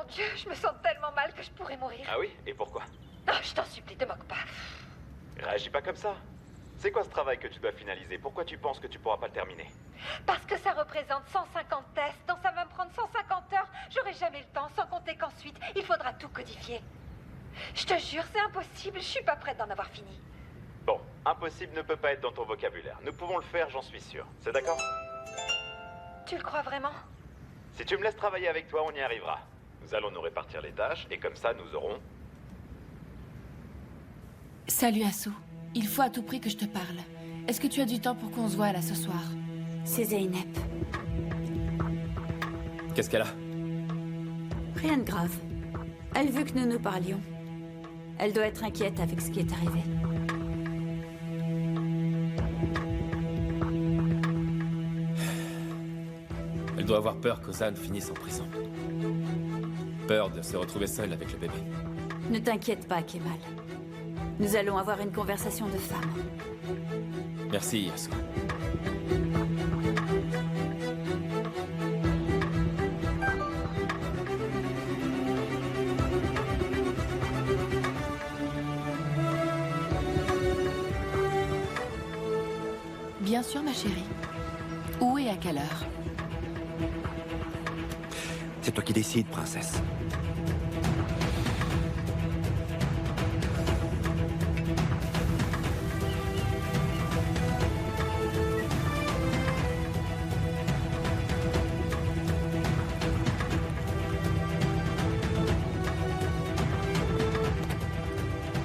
Dieu, je me sens tellement mal que je pourrais mourir. Ah oui? Et pourquoi? Non, je t'en supplie, te moque pas. Réagis pas comme ça. C'est quoi ce travail que tu dois finaliser? Pourquoi tu penses que tu pourras pas le terminer? Parce que ça représente 150 tests, donc ça va me prendre 150 heures. J'aurai jamais le temps, sans compter qu'ensuite, il faudra tout codifier. Je te jure, c'est impossible, je suis pas prête d'en avoir fini. Bon, impossible ne peut pas être dans ton vocabulaire. Nous pouvons le faire, j'en suis sûr. C'est d'accord? Tu le crois vraiment? Si tu me laisses travailler avec toi, on y arrivera. Nous allons nous répartir les tâches, et comme ça, nous aurons... Salut Assou. Il faut à tout prix que je te parle. Est-ce que tu as du temps pour qu'on se voit là ce soir? C'est Zeynep. Qu'est-ce qu'elle a? Rien de grave. Elle veut que nous nous parlions. Elle doit être inquiète avec ce qui est arrivé. Elle doit avoir peur qu'Ozan finisse en prison. Peur de se retrouver seule avec le bébé. Ne t'inquiète pas, Kemal. Nous allons avoir une conversation de femmes. Merci, Assou. Bien sûr, ma chérie. Où et à quelle heure? C'est toi qui décides, princesse.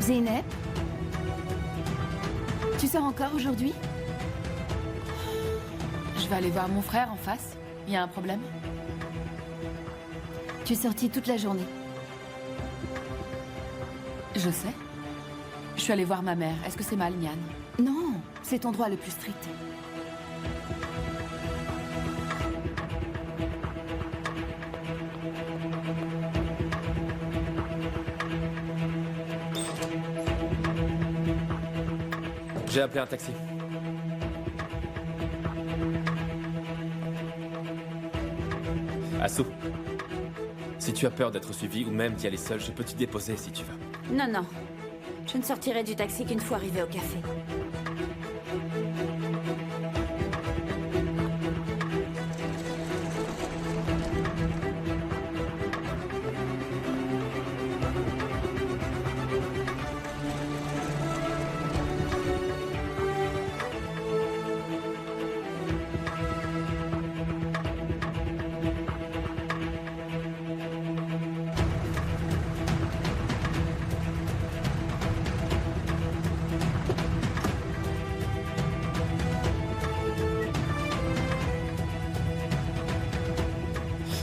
Zeynep? Tu sors encore aujourd'hui? Je vais aller voir mon frère en face. Il y a un problème? Tu es sortie toute la journée. Je sais. Je suis allée voir ma mère. Est-ce que c'est mal, Nian? Non, c'est ton droit le plus strict. J'ai appelé un taxi. Assou, si tu as peur d'être suivi ou même d'y aller seul, je peux t'y déposer si tu veux. Non, non. Je ne sortirai du taxi qu'une fois arrivé au café.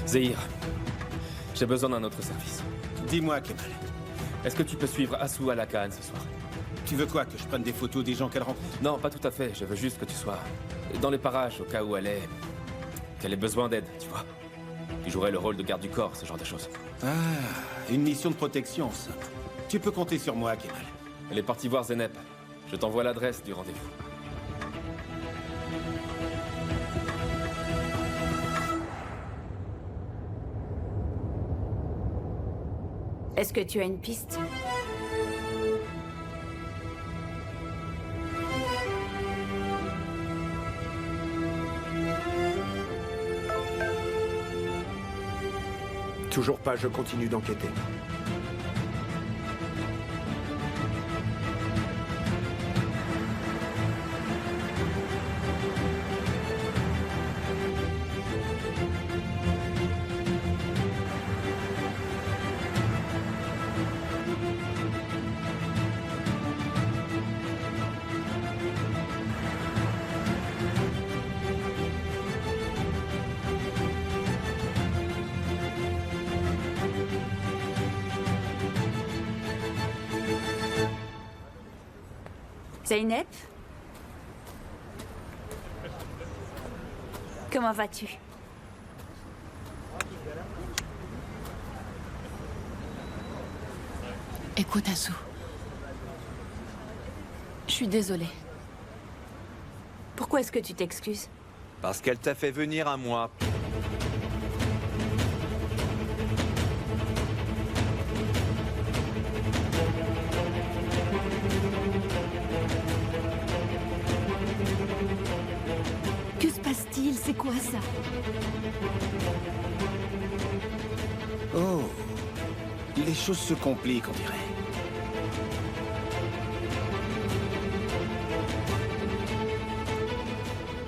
Zahir, j'ai besoin d'un autre service. Dis-moi, Kemal. Est-ce que tu peux suivre Assou à la Khan ce soir? Tu veux quoi, que je prenne des photos des gens qu'elle rencontre? Non, pas tout à fait. Je veux juste que tu sois dans les parages au cas où qu'elle ait besoin d'aide, tu vois. Tu jouerais le rôle de garde du corps, ce genre de choses. Ah, une mission de protection, ça. Tu peux compter sur moi, Kemal. Elle est partie voir Zeynep. Je t'envoie l'adresse du rendez-vous. Est-ce que tu as une piste? Toujours pas, je continue d'enquêter. Zeynep? Comment vas-tu? Écoute, Assou. Je suis désolée. Pourquoi est-ce que tu t'excuses? Parce qu'elle t'a fait venir à moi. ça. Oh. Les choses se compliquent, on dirait.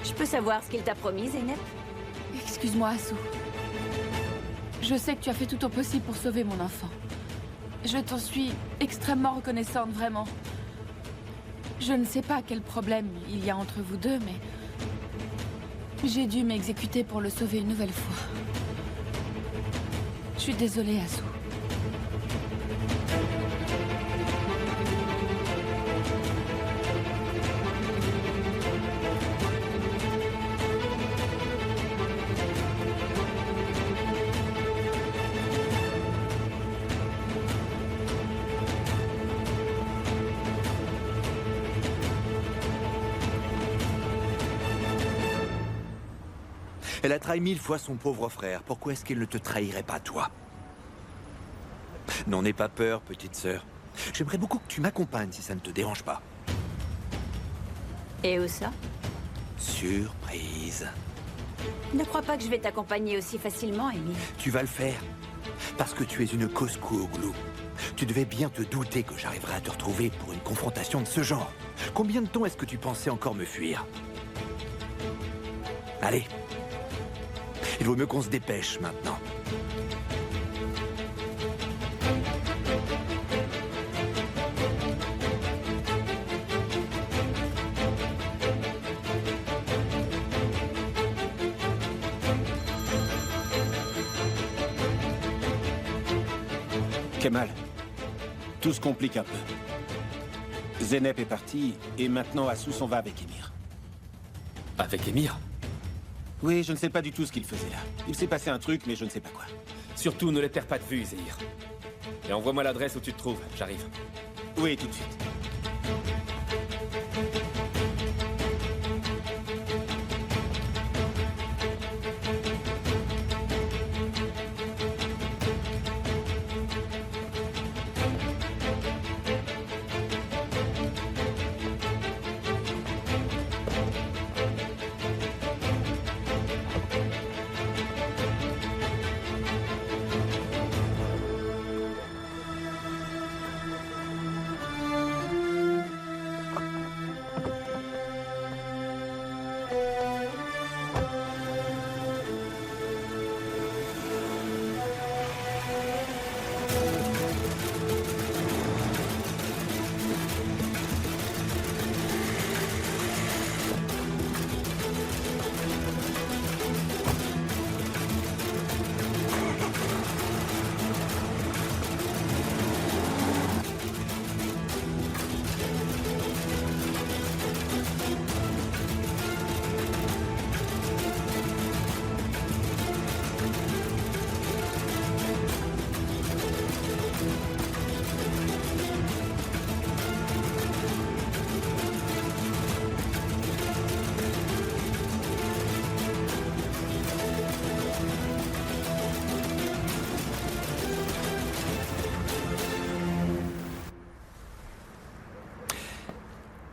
Je peux savoir ce qu'il t'a promis, Zeynep? Excuse-moi, Assou. Je sais que tu as fait tout ton possible pour sauver mon enfant. Je t'en suis extrêmement reconnaissante, vraiment. Je ne sais pas quel problème il y a entre vous deux, mais... j'ai dû m'exécuter pour le sauver une nouvelle fois. Je suis désolée, Assou. Elle a trahi 1000 fois son pauvre frère. Pourquoi est-ce qu'elle ne te trahirait pas, toi? N'en aie pas peur, petite sœur. J'aimerais beaucoup que tu m'accompagnes si ça ne te dérange pas. Et où ça? Surprise. Ne crois pas que je vais t'accompagner aussi facilement, Émile. Tu vas le faire. Parce que tu es une Koskouoglou. Tu devais bien te douter que j'arriverais à te retrouver pour une confrontation de ce genre. Combien de temps est-ce que tu pensais encore me fuir? Allez. Il vaut mieux qu'on se dépêche maintenant. Kemal, tout se complique un peu. Zeynep est parti, et maintenant Assou s'en va avec Émir. Avec Émir? Oui, je ne sais pas du tout ce qu'il faisait là. Il s'est passé un truc, mais je ne sais pas quoi. Surtout, ne les perds pas de vue, Zéhir. Et envoie-moi l'adresse où tu te trouves, j'arrive. Oui, tout de suite.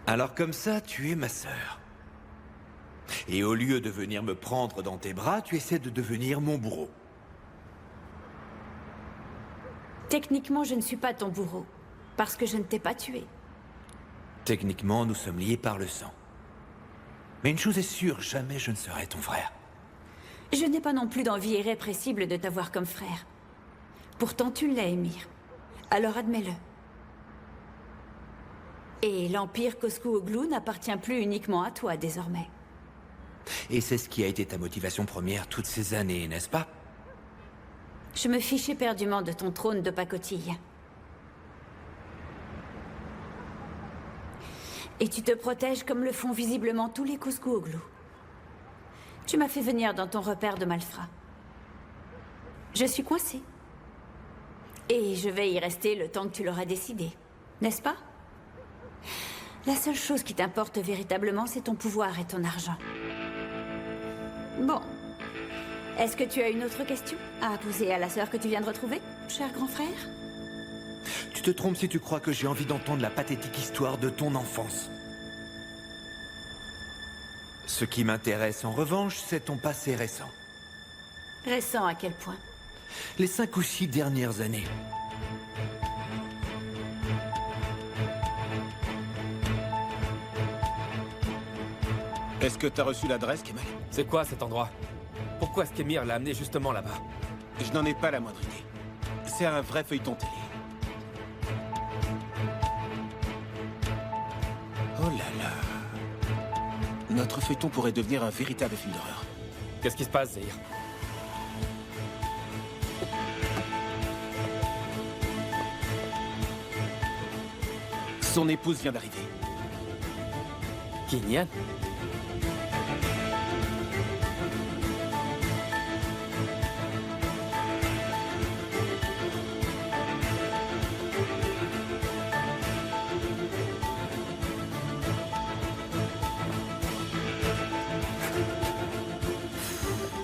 Alors comme ça, tu es ma sœur. Et au lieu de venir me prendre dans tes bras, tu essaies de devenir mon bourreau. Techniquement, je ne suis pas ton bourreau, parce que je ne t'ai pas tué. Techniquement, nous sommes liés par le sang. Mais une chose est sûre, jamais je ne serai ton frère. Je n'ai pas non plus d'envie irrépressible de t'avoir comme frère. Pourtant, tu l'as, Émir. Alors admets-le. Et l'Empire Koskouoglou n'appartient plus uniquement à toi, désormais. Et c'est ce qui a été ta motivation première toutes ces années, n'est-ce pas? Je me fiche éperdument de ton trône de pacotille. Et tu te protèges comme le font visiblement tous les Koskouoglou. Tu m'as fait venir dans ton repère de malfrats. Je suis coincée. Et je vais y rester le temps que tu l'auras décidé, n'est-ce pas? La seule chose qui t'importe véritablement, c'est ton pouvoir et ton argent. Bon. Est-ce que tu as une autre question à poser à la sœur que tu viens de retrouver, cher grand frère? Tu te trompes si tu crois que j'ai envie d'entendre la pathétique histoire de ton enfance. Ce qui m'intéresse en revanche, c'est ton passé récent. Récent à quel point? Les 5 ou 6 dernières années. Est-ce que t'as reçu l'adresse, Kemal? C'est quoi cet endroit? Pourquoi est-ce qu'Emir l'a amené justement là-bas? Je n'en ai pas la moindre idée. C'est un vrai feuilleton télé. Oh là là. Notre feuilleton pourrait devenir un véritable film d'horreur. Qu'est-ce qui se passe, Zahir? Son épouse vient d'arriver. Qui, Nian?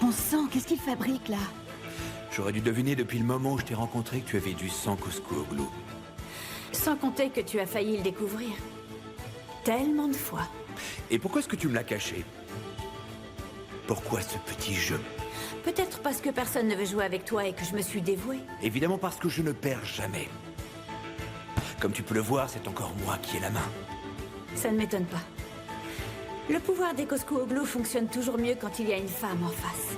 Bon sang, qu'est-ce qu'il fabrique là? J'aurais dû deviner depuis le moment où je t'ai rencontré que tu avais du sang Koskooglu. Sans compter que tu as failli le découvrir. Tellement de fois. Et pourquoi est-ce que tu me l'as caché? Pourquoi ce petit jeu? Peut-être parce que personne ne veut jouer avec toi et que je me suis dévouée. Évidemment parce que je ne perds jamais. Comme tu peux le voir, c'est encore moi qui ai la main. Ça ne m'étonne pas. Le pouvoir des Koskooglu fonctionne toujours mieux quand il y a une femme en face.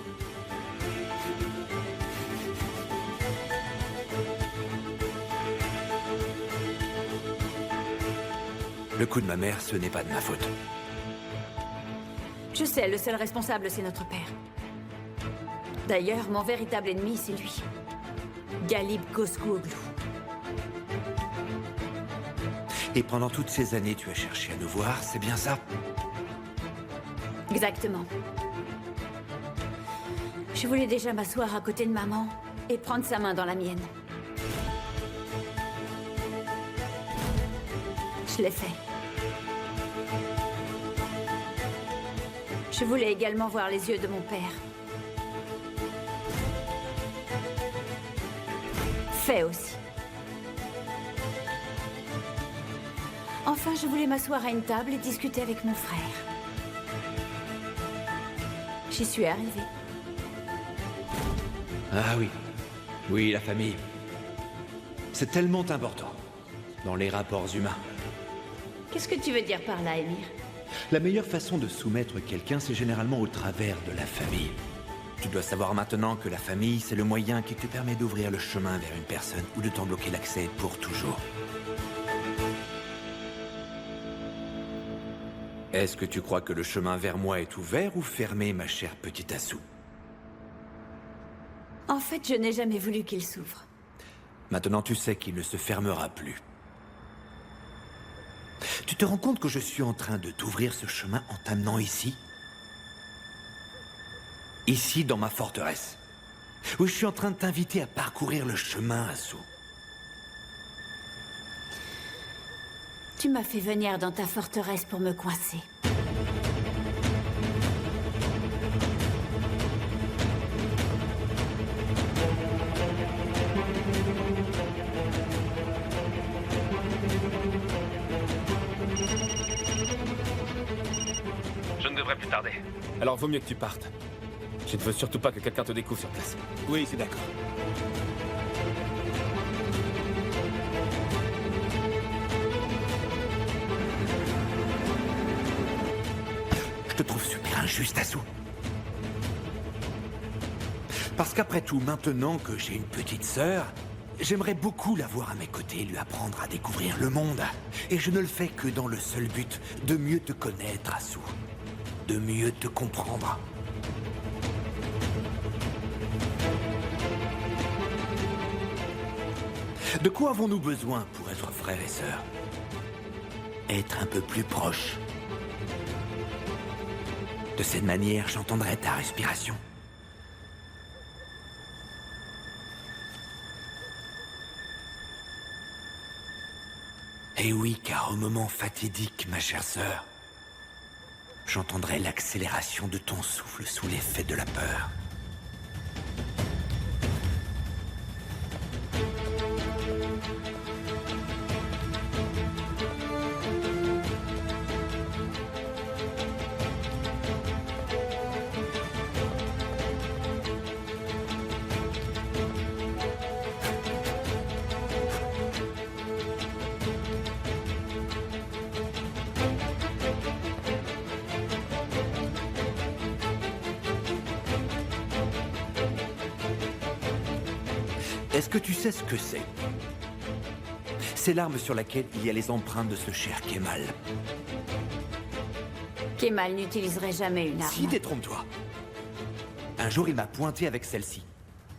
Le coup de ma mère, ce n'est pas de ma faute. Je sais, le seul responsable, c'est notre père. D'ailleurs, mon véritable ennemi, c'est lui. Galib Koskooglu. Et pendant toutes ces années, tu as cherché à nous voir, c'est bien ça? Exactement. Je voulais déjà m'asseoir à côté de maman et prendre sa main dans la mienne. Je l'ai fait. Je voulais également voir les yeux de mon père. Fait aussi. Enfin, je voulais m'asseoir à une table et discuter avec mon frère. J'y suis arrivée. Ah oui. Oui, la famille. C'est tellement important dans les rapports humains. Qu'est-ce que tu veux dire par là, Emir? La meilleure façon de soumettre quelqu'un, c'est généralement au travers de la famille. Tu dois savoir maintenant que la famille, c'est le moyen qui te permet d'ouvrir le chemin vers une personne ou de t'en bloquer l'accès pour toujours. Est-ce que tu crois que le chemin vers moi est ouvert ou fermé, ma chère petite Assou? En fait, je n'ai jamais voulu qu'il s'ouvre. Maintenant, tu sais qu'il ne se fermera plus. Tu te rends compte que je suis en train de t'ouvrir ce chemin en t'amenant ici? Ici, dans ma forteresse. Où je suis en train de t'inviter à parcourir le chemin, Assou. Tu m'as fait venir dans ta forteresse pour me coincer. Je ne devrais plus tarder. Alors vaut mieux que tu partes. Je ne veux surtout pas que quelqu'un te découvre sur place. Oui, c'est d'accord. Je te trouve super injuste, Assou. Parce qu'après tout, maintenant que j'ai une petite sœur, j'aimerais beaucoup la voir à mes côtés et lui apprendre à découvrir le monde. Et je ne le fais que dans le seul but de mieux te connaître, Assou. De mieux te comprendre. De quoi avons-nous besoin pour être frères et sœurs? Être un peu plus proches. De cette manière, j'entendrai ta respiration. Et oui, car au moment fatidique, ma chère sœur, j'entendrai l'accélération de ton souffle sous l'effet de la peur. Est-ce que tu sais ce que c'est? C'est l'arme sur laquelle il y a les empreintes de ce cher Kemal. Kemal n'utiliserait jamais une arme. Si, détrompe-toi. Un jour, il m'a pointé avec celle-ci.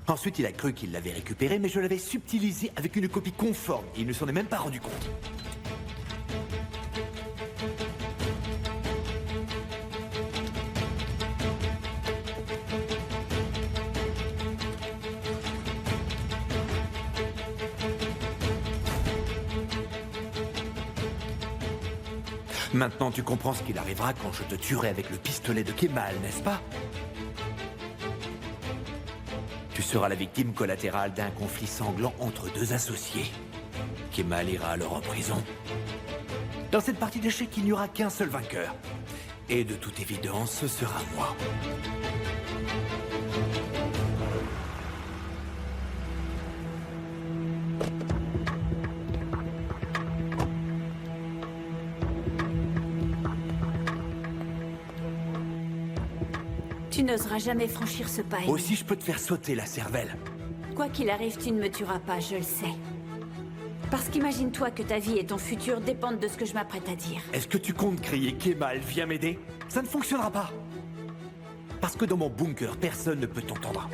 Ensuite, il a cru qu'il l'avait récupérée, mais je l'avais subtilisée avec une copie conforme. Et il ne s'en est même pas rendu compte. Maintenant, tu comprends ce qu'il arrivera quand je te tuerai avec le pistolet de Kemal, n'est-ce pas? Tu seras la victime collatérale d'un conflit sanglant entre deux associés. Kemal ira alors en prison. Dans cette partie d'échecs, il n'y aura qu'un seul vainqueur. Et de toute évidence, ce sera moi. Tu n'oseras jamais franchir ce pas. Amy. Aussi, je peux te faire sauter la cervelle. Quoi qu'il arrive, tu ne me tueras pas, je le sais. Parce qu'imagine-toi que ta vie et ton futur dépendent de ce que je m'apprête à dire. Est-ce que tu comptes crier « Kemal, viens m'aider » Ça ne fonctionnera pas. Parce que dans mon bunker, personne ne peut t'entendre.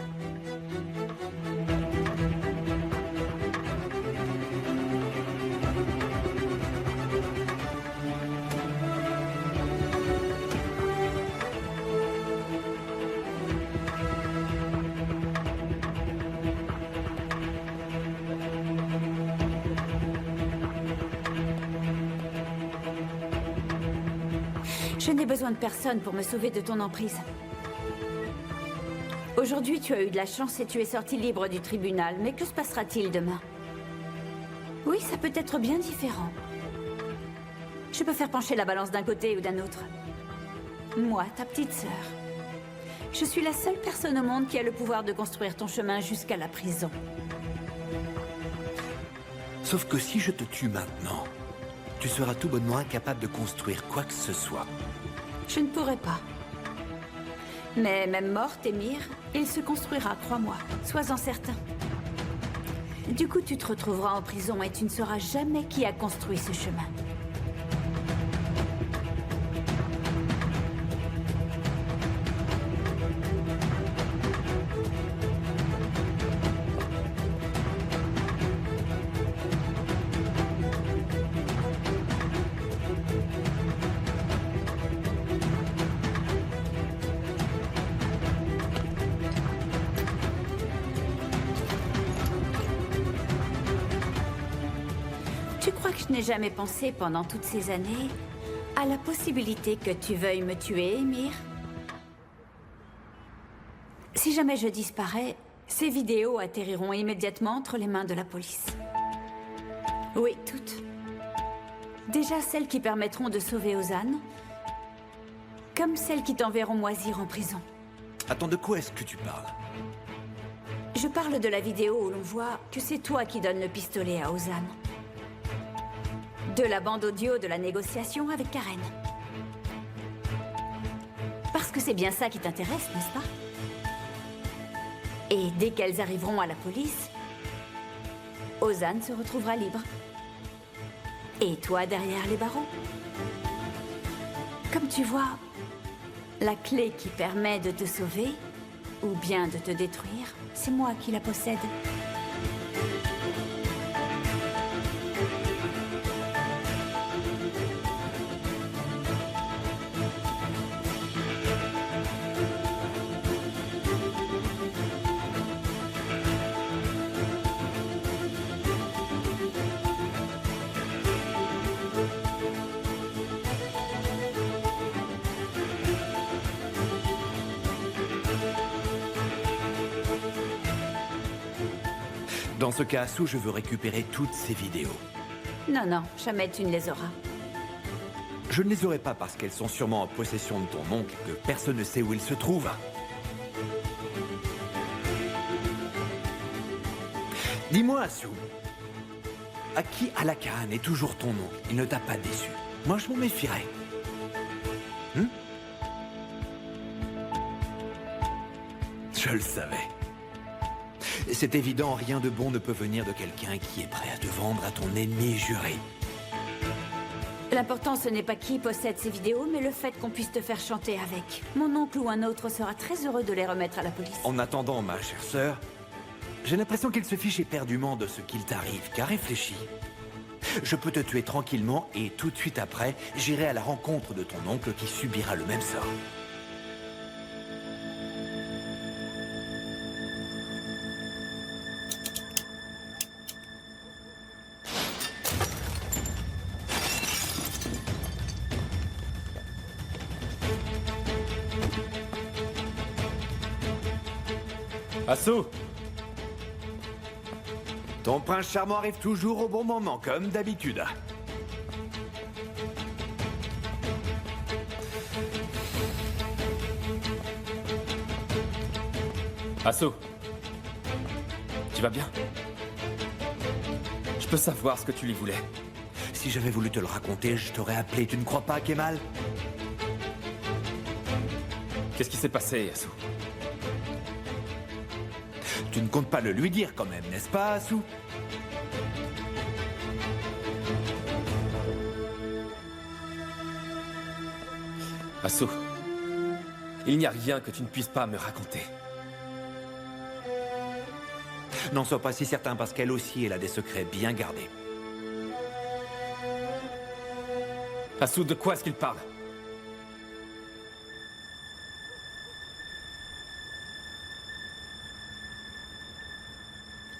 Je n'ai besoin de personne pour me sauver de ton emprise. Aujourd'hui, tu as eu de la chance et tu es sorti libre du tribunal. Mais que se passera-t-il demain? Oui, ça peut être bien différent. Je peux faire pencher la balance d'un côté ou d'un autre. Moi, ta petite sœur. Je suis la seule personne au monde qui a le pouvoir de construire ton chemin jusqu'à la prison. Sauf que si je te tue maintenant, tu seras tout bonnement incapable de construire quoi que ce soit. Je ne pourrai pas. Mais même morte, Émir, il se construira, crois-moi. Sois-en certain. Du coup, tu te retrouveras en prison et tu ne sauras jamais qui a construit ce chemin. Tu crois que je n'ai jamais pensé pendant toutes ces années à la possibilité que tu veuilles me tuer, Émir? Si jamais je disparais, ces vidéos atterriront immédiatement entre les mains de la police. Oui, toutes. Déjà celles qui permettront de sauver Ozan, comme celles qui t'enverront moisir en prison. Attends, de quoi est-ce que tu parles? Je parle de la vidéo où l'on voit que c'est toi qui donnes le pistolet à Ozan. De la bande audio de la négociation avec Karen. Parce que c'est bien ça qui t'intéresse, n'est-ce pas? Et dès qu'elles arriveront à la police, Ozan se retrouvera libre. Et toi derrière les barreaux. Comme tu vois, la clé qui permet de te sauver, ou bien de te détruire, c'est moi qui la possède. Dans ce cas, Sue, je veux récupérer toutes ces vidéos. Non, non, jamais tu ne les auras. Je ne les aurai pas parce qu'elles sont sûrement en possession de ton oncle et que personne ne sait où ils se trouvent. Dis-moi, Sue, à qui Alakhan est toujours ton oncle? Il ne t'a pas déçu. Moi, je m'en méfierais. Je le savais. C'est évident, rien de bon ne peut venir de quelqu'un qui est prêt à te vendre à ton ennemi juré. L'important, ce n'est pas qui possède ces vidéos, mais le fait qu'on puisse te faire chanter avec. Mon oncle ou un autre sera très heureux de les remettre à la police. En attendant, ma chère sœur, j'ai l'impression qu'il se fiche éperdument de ce qu'il t'arrive, car réfléchis. Je peux te tuer tranquillement et tout de suite après, j'irai à la rencontre de ton oncle qui subira le même sort. Asu! Ton prince charmant arrive toujours au bon moment, comme d'habitude. Asu! Tu vas bien? Je peux savoir ce que tu lui voulais. Si j'avais voulu te le raconter, je t'aurais appelé, tu ne crois pas, Kemal? Qu'est-ce qui s'est passé, Asu? Tu ne comptes pas le lui dire quand même, n'est-ce pas, Asu? Asu, il n'y a rien que tu ne puisses pas me raconter. N'en sois pas si certain parce qu'elle aussi, elle a des secrets bien gardés. Asu, de quoi est-ce qu'il parle?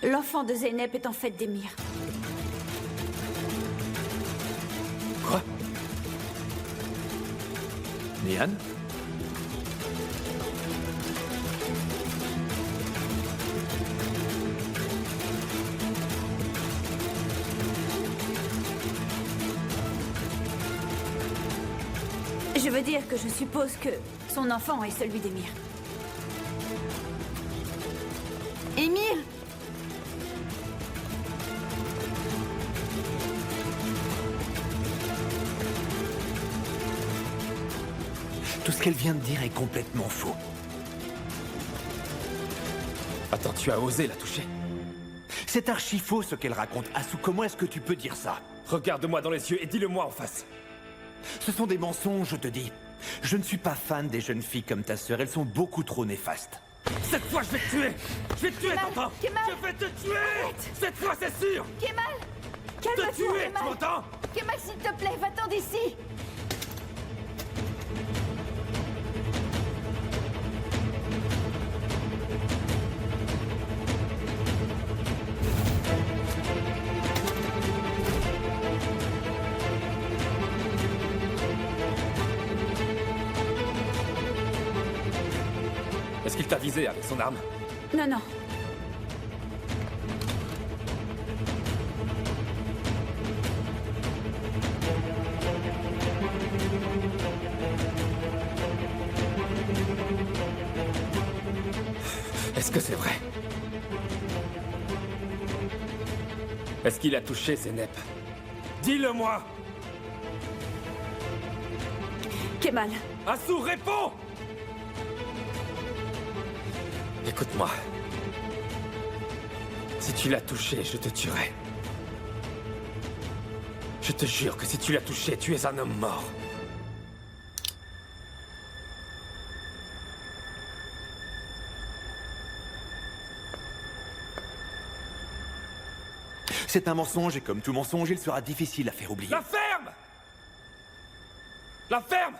L'enfant de Zeynep est en fait d'Emir. Quoi? Nihan? Je veux dire que je suppose que son enfant est celui d'Emir. Emir! Tout ce qu'elle vient de dire est complètement faux. Attends, tu as osé la toucher? C'est archi faux ce qu'elle raconte. Asu, comment est-ce que tu peux dire ça? Regarde-moi dans les yeux et dis-le-moi en face. Ce sont des mensonges, je te dis. Je ne suis pas fan des jeunes filles comme ta sœur. Elles sont beaucoup trop néfastes. Cette fois, je vais te tuer! Je vais te tuer, Kemal, t'entends? Kemal! Je vais te tuer! Arrête! Cette fois, c'est sûr! Kemal! Te Calme-toi, tuer, tu Kemal! m'entends? Kemal, s'il te plaît, va-t'en d'ici! Est-ce qu'il t'a visé avec son arme? Non, non. Est-ce que c'est vrai? Est-ce qu'il a touché Zeynep? Dis-le-moi! Kemal, Asu, réponds! Écoute-moi. Si tu l'as touché, je te tuerai. Je te jure que si tu l'as touché, tu es un homme mort. C'est un mensonge et comme tout mensonge, il sera difficile à faire oublier. La ferme! La ferme!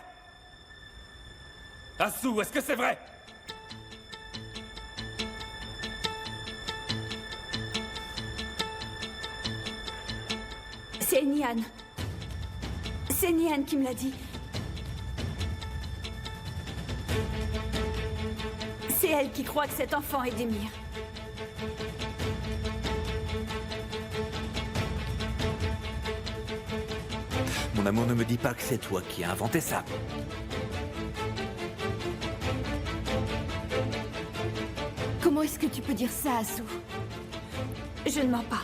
Asu, est-ce que c'est vrai? c'est Nihan. C'est Nihan qui me l'a dit. C'est elle qui croit que cet enfant est d'Emir. Mon amour, ne me dis pas que c'est toi qui as inventé ça. Comment est-ce que tu peux dire ça, Asu? Je ne mens pas.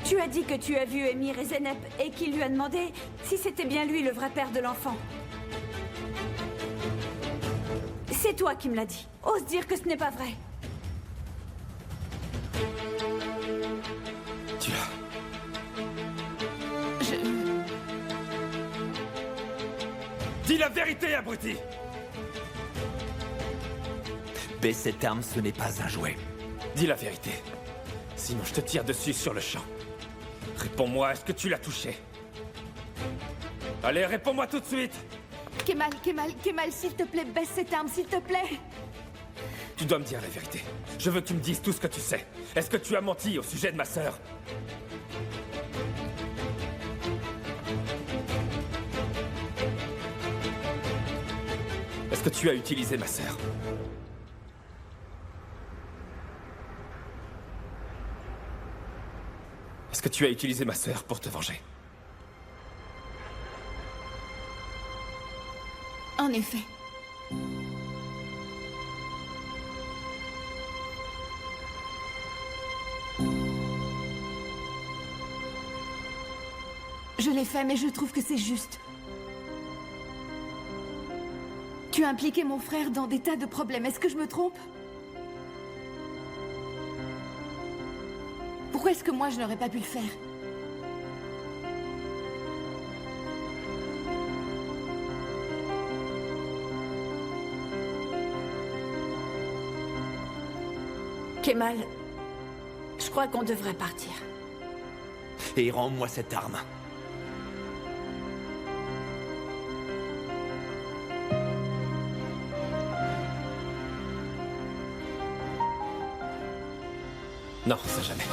Tu as dit que tu as vu Emir et Zeynep et qu'il lui a demandé si c'était bien lui le vrai père de l'enfant. C'est toi qui me l'as dit. Ose dire que ce n'est pas vrai. Tu as... Dis la vérité, abruti! Baisse cette arme, ce n'est pas un jouet. Dis la vérité. Sinon, je te tire dessus sur le champ. Réponds-moi, est-ce que tu l'as touché? Allez, réponds-moi tout de suite! Kemal, s'il te plaît, baisse cette arme, s'il te plaît. Tu dois me dire la vérité. Je veux que tu me dises tout ce que tu sais. Est-ce que tu as menti au sujet de ma sœur? Est-ce que tu as utilisé ma sœur? Est-ce que tu as utilisé ma sœur pour te venger? En effet. Je l'ai fait, mais je trouve que c'est juste. Tu as impliqué mon frère dans des tas de problèmes. Est-ce que je me trompe? Pourquoi est-ce que moi, je n'aurais pas pu le faire? Kemal, je crois qu'on devrait partir. Et rends-moi cette arme. Non, ça jamais.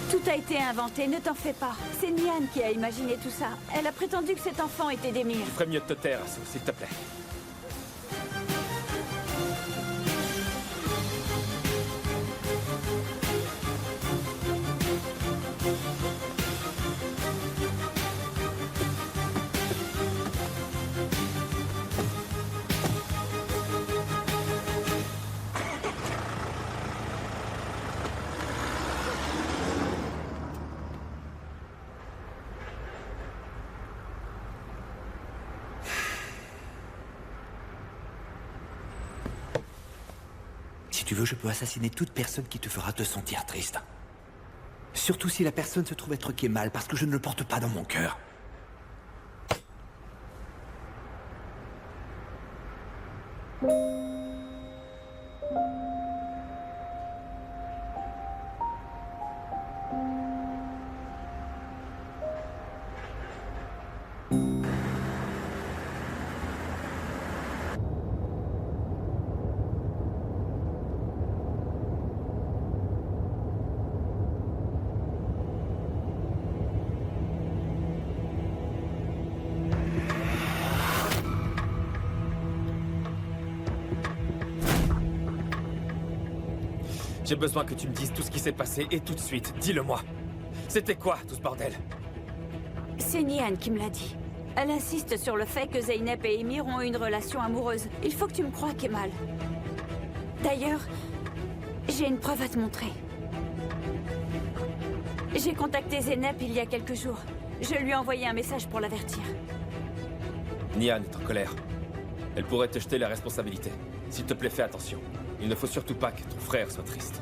Tout a été inventé, ne t'en fais pas. C'est Nian qui a imaginé tout ça. Elle a prétendu que cet enfant était d'Emir. Tu ferais mieux de te taire, Asu, s'il te plaît. Si tu veux, je peux assassiner toute personne qui te fera te sentir triste. Surtout si la personne se trouve être Kemal, parce que je ne le porte pas dans mon cœur. J'ai besoin que tu me dises tout ce qui s'est passé et tout de suite. Dis-le-moi. C'était quoi tout ce bordel? C'est Nian qui me l'a dit. Elle insiste sur le fait que Zeynep et Emir ont une relation amoureuse. Il faut que tu me croies, Kemal. D'ailleurs, j'ai une preuve à te montrer. J'ai contacté Zeynep il y a quelques jours. Je lui ai envoyé un message pour l'avertir. Nian est en colère. Elle pourrait te jeter la responsabilité. S'il te plaît, fais attention. Il ne faut surtout pas que ton frère soit triste.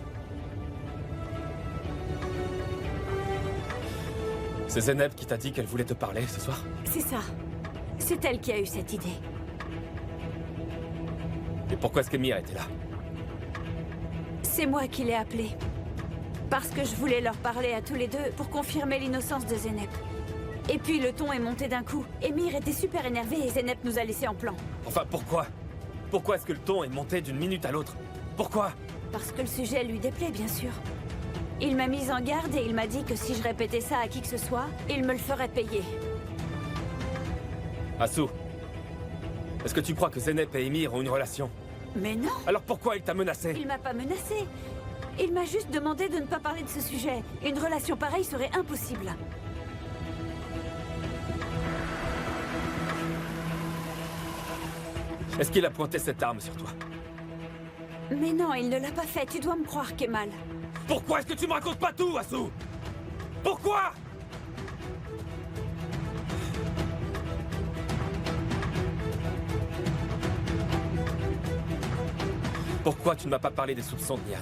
C'est Zeynep qui t'a dit qu'elle voulait te parler ce soir? C'est ça. C'est elle qui a eu cette idée. Et pourquoi est-ce qu'Emir était là? C'est moi qui l'ai appelée. Parce que je voulais leur parler à tous les deux pour confirmer l'innocence de Zeynep. Et puis le ton est monté d'un coup. Emir était super énervé et Zeynep nous a laissés en plan. Enfin, pourquoi? Pourquoi est-ce que le ton est monté d'une minute à l'autre? Pourquoi? Parce que le sujet lui déplaît, bien sûr. Il m'a mise en garde et il m'a dit que si je répétais ça à qui que ce soit, il me le ferait payer. Asu, est-ce que tu crois que Zeynep et Emir ont une relation? Mais non, Alors pourquoi il t'a menacé? il m'a pas menacé. Il m'a juste demandé de ne pas parler de ce sujet. Une relation pareille serait impossible. Est-ce qu'il a pointé cette arme sur toi? Mais non, il ne l'a pas fait. Tu dois me croire, Kemal. Pourquoi est-ce que tu me racontes pas tout, Asu? Pourquoi? Pourquoi tu ne m'as pas parlé des soupçons de Nian?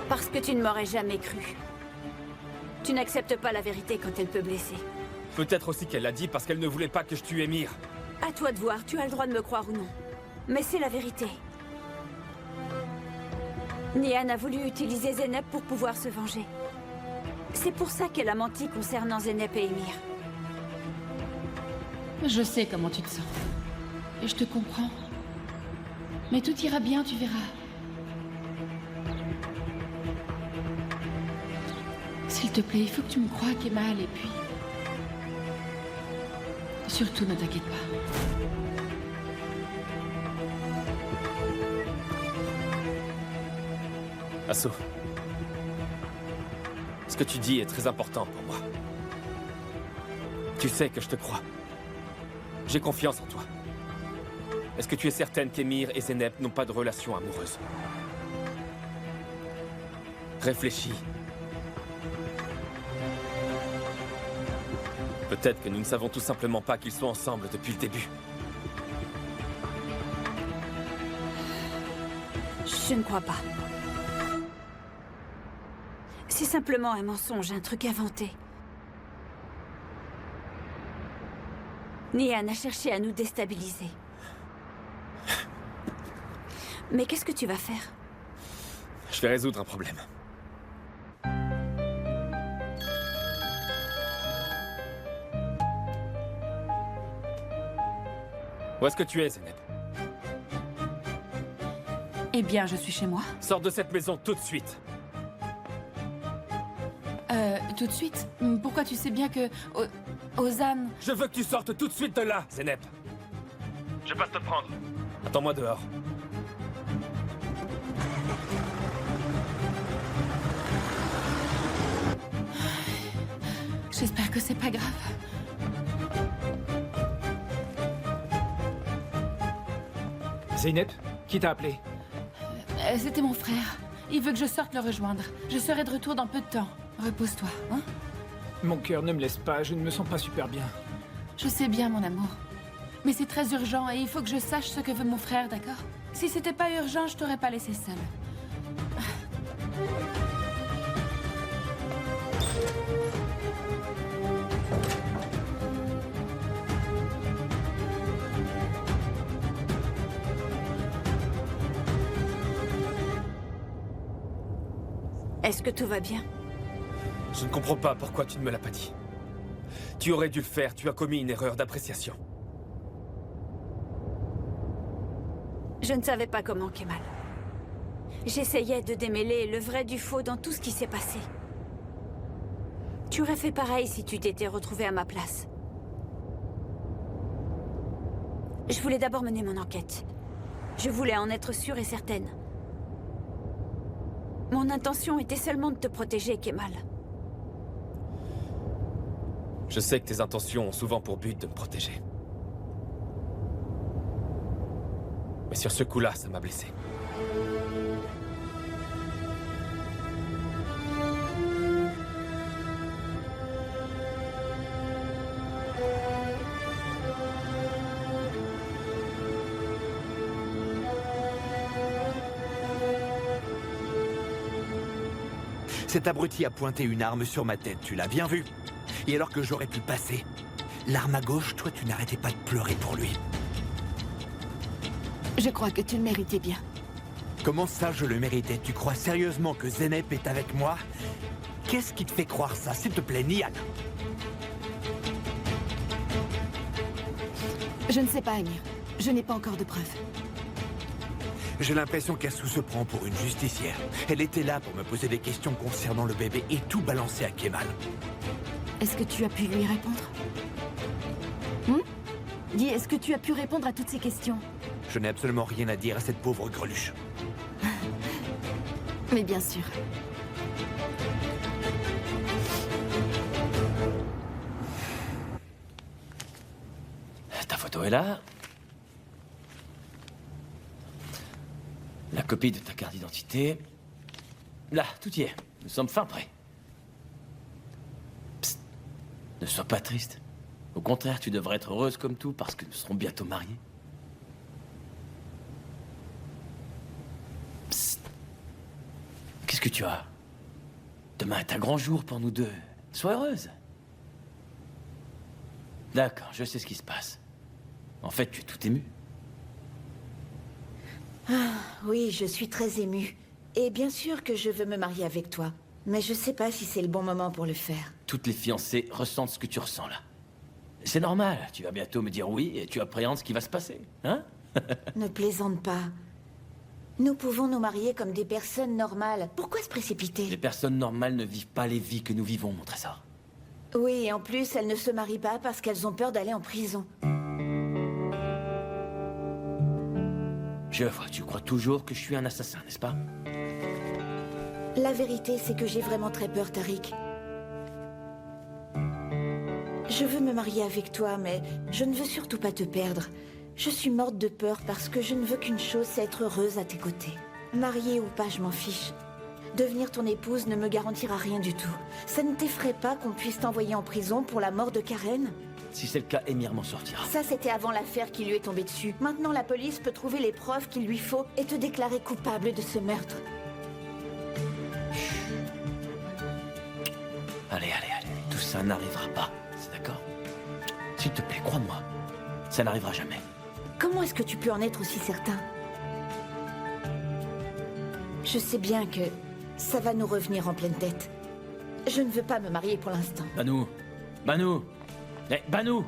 Parce que tu ne m'aurais jamais cru. Tu n'acceptes pas la vérité quand elle peut blesser. Peut-être aussi qu'elle l'a dit parce qu'elle ne voulait pas que je tue Emir. À toi de voir, tu as le droit de me croire ou non. Mais c'est la vérité. Nian a voulu utiliser Zeynep pour pouvoir se venger. C'est pour ça qu'elle a menti concernant Zeynep et Emir. Je sais comment tu te sens. Et je te comprends. Mais tout ira bien, tu verras. S'il te plaît, il faut que tu me croies, Kemal, et puis... Surtout, ne t'inquiète pas. Asu, ce que tu dis est très important pour moi. Tu sais que je te crois. J'ai confiance en toi. Est-ce que tu es certaine qu'Emir et Zeynep n'ont pas de relation amoureuse? Réfléchis. Peut-être que nous ne savons tout simplement pas qu'ils sont ensemble depuis le début. Je ne crois pas. C'est simplement un mensonge, un truc inventé. Nian a cherché à nous déstabiliser. Mais qu'est-ce que tu vas faire? Je vais résoudre un problème. Où est-ce que tu es, Zeynep? Eh bien, je suis chez moi. Sors de cette maison tout de suite. Tout de suite? Pourquoi tu sais bien que... Ozan... Je veux que tu sortes tout de suite de là, Zeynep. Je passe te prendre. Attends-moi dehors. J'espère que c'est pas grave. Zeynep, qui t'a appelé? C'était mon frère. Il veut que je sorte le rejoindre. Je serai de retour dans peu de temps. Repose-toi, hein? Mon cœur ne me laisse pas, je ne me sens pas super bien. Je sais bien, mon amour. Mais c'est très urgent et il faut que je sache ce que veut mon frère, d'accord? Si c'était pas urgent, je t'aurais pas laissé seule. Est-ce que tout va bien? Je ne comprends pas pourquoi tu ne me l'as pas dit. Tu aurais dû le faire, tu as commis une erreur d'appréciation. Je ne savais pas comment, Kemal. J'essayais de démêler le vrai du faux dans tout ce qui s'est passé. Tu aurais fait pareil si tu t'étais retrouvé à ma place. Je voulais d'abord mener mon enquête. Je voulais en être sûre et certaine. Mon intention était seulement de te protéger, Kemal. Je sais que tes intentions ont souvent pour but de me protéger. Mais sur ce coup-là, ça m'a blessé. Cet abruti a pointé une arme sur ma tête, tu l'as bien vu. Et alors que j'aurais pu passer, l'arme à gauche, toi tu n'arrêtais pas de pleurer pour lui. Je crois que tu le méritais bien. Comment ça, je le méritais? Tu crois sérieusement que Zeynep est avec moi? Qu'est-ce qui te fait croire ça? S'il te plaît, Nian. Je ne sais pas, Amir. Je n'ai pas encore de preuves. J'ai l'impression qu'Asu se prend pour une justicière. Elle était là pour me poser des questions concernant le bébé et tout balancer à Kemal. Est-ce que tu as pu lui répondre? Dis, est-ce que tu as pu répondre à toutes ces questions? Je n'ai absolument rien à dire à cette pauvre greluche. Mais bien sûr. Ta photo est là. La copie de ta carte d'identité. Là, tout y est. Nous sommes fin prêts. Psst. Ne sois pas triste. Au contraire, tu devrais être heureuse comme tout parce que nous serons bientôt mariés. Psst. Qu'est-ce que tu as? Demain est un grand jour pour nous deux. Sois heureuse. D'accord, je sais ce qui se passe. En fait, tu es tout ému. Oui, je suis très émue. Et bien sûr que je veux me marier avec toi. Mais je sais pas si c'est le bon moment pour le faire. Toutes les fiancées ressentent ce que tu ressens là. C'est normal, tu vas bientôt me dire oui et tu appréhendes ce qui va se passer, hein? Ne plaisante pas. Nous pouvons nous marier comme des personnes normales. Pourquoi se précipiter? Les personnes normales ne vivent pas les vies que nous vivons, mon trésor. Oui, et en plus, elles ne se marient pas parce qu'elles ont peur d'aller en prison. Je vois, tu crois toujours que je suis un assassin, n'est-ce pas? La vérité, c'est que j'ai vraiment très peur, Tariq. Je veux me marier avec toi, mais je ne veux surtout pas te perdre. Je suis morte de peur parce que je ne veux qu'une chose, c'est être heureuse à tes côtés. Mariée ou pas, je m'en fiche. Devenir ton épouse ne me garantira rien du tout. Ça ne t'effraie pas qu'on puisse t'envoyer en prison pour la mort de Karen? Si c'est le cas, Émir m'en sortira. Ça, c'était avant l'affaire qui lui est tombée dessus. Maintenant, la police peut trouver les preuves qu'il lui faut et te déclarer coupable de ce meurtre. Allez. Tout ça n'arrivera pas, c'est d'accord? S'il te plaît, crois-moi. Ça n'arrivera jamais. Comment est-ce que tu peux en être aussi certain? Je sais bien que ça va nous revenir en pleine tête. Je ne veux pas me marier pour l'instant. Banou Eh, Banou!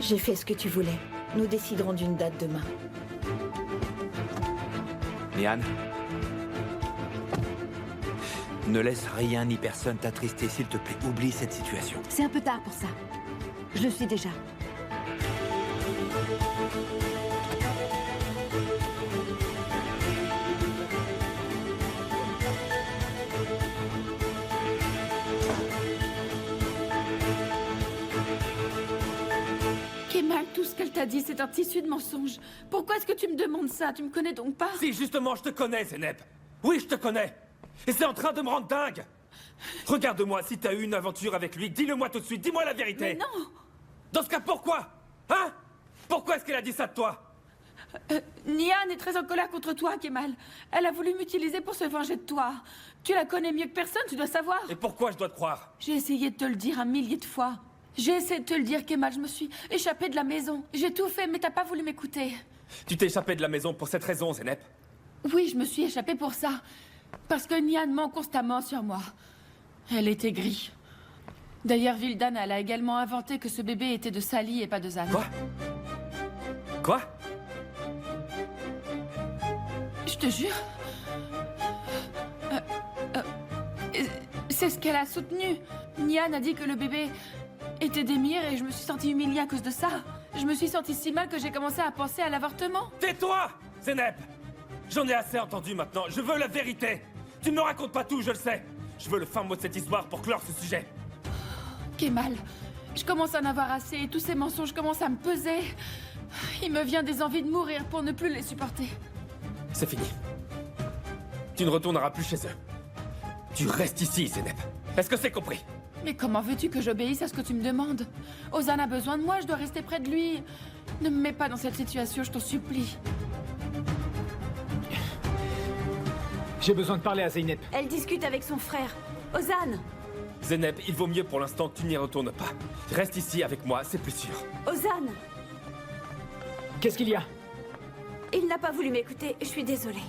J'ai fait ce que tu voulais. Nous déciderons d'une date demain. Nian, ne laisse rien ni personne t'attrister, s'il te plaît. Oublie cette situation. C'est un peu tard pour ça. Je le suis déjà. Kemal, tout ce qu'elle t'a dit, c'est un tissu de mensonges. Pourquoi est-ce que tu me demandes ça? Tu me connais donc pas? Si, justement, je te connais, Zeynep. Oui, je te connais. Et c'est en train de me rendre dingue. Regarde-moi, si t'as eu une aventure avec lui, dis-le-moi tout de suite, dis-moi la vérité. Mais non! Dans ce cas, pourquoi? Hein? Pourquoi est-ce qu'elle a dit ça de toi? Nian est très en colère contre toi, Kemal. Elle a voulu m'utiliser pour se venger de toi. Tu la connais mieux que personne, tu dois savoir. Et pourquoi je dois te croire? J'ai essayé de te le dire 1 millier de fois. J'ai essayé de te le dire, Kemal, je me suis échappée de la maison. J'ai tout fait, mais t'as pas voulu m'écouter. Tu t'es échappé de la maison pour cette raison, Zeynep? Oui, je me suis échappée pour ça. Parce que Nian ment constamment sur moi. Elle est aigrie. D'ailleurs, Vildan, elle a également inventé que ce bébé était de Sally et pas de Zan. Quoi? Je te jure. C'est ce qu'elle a soutenu. Nian a dit que le bébé était d'Emir et je me suis sentie humiliée à cause de ça. Je me suis sentie si mal que j'ai commencé à penser à l'avortement. Tais-toi, Zeynep! J'en ai assez entendu maintenant, je veux la vérité! Tu ne me racontes pas tout, je le sais! Je veux le fin mot de cette histoire pour clore ce sujet. Kemal, je commence à en avoir assez et tous ces mensonges commencent à me peser. Il me vient des envies de mourir pour ne plus les supporter. C'est fini. Tu ne retourneras plus chez eux. Tu restes ici, Zeynep. Est-ce que c'est compris? Mais comment veux-tu que j'obéisse à ce que tu me demandes? Ozan a besoin de moi, je dois rester près de lui. Ne me mets pas dans cette situation, je t'en supplie. J'ai besoin de parler à Zeynep. Elle discute avec son frère. Ozan! Zeynep, il vaut mieux pour l'instant que tu n'y retournes pas. Reste ici avec moi, c'est plus sûr. Ozan! Qu'est-ce qu'il y a? Il n'a pas voulu m'écouter, je suis désolée.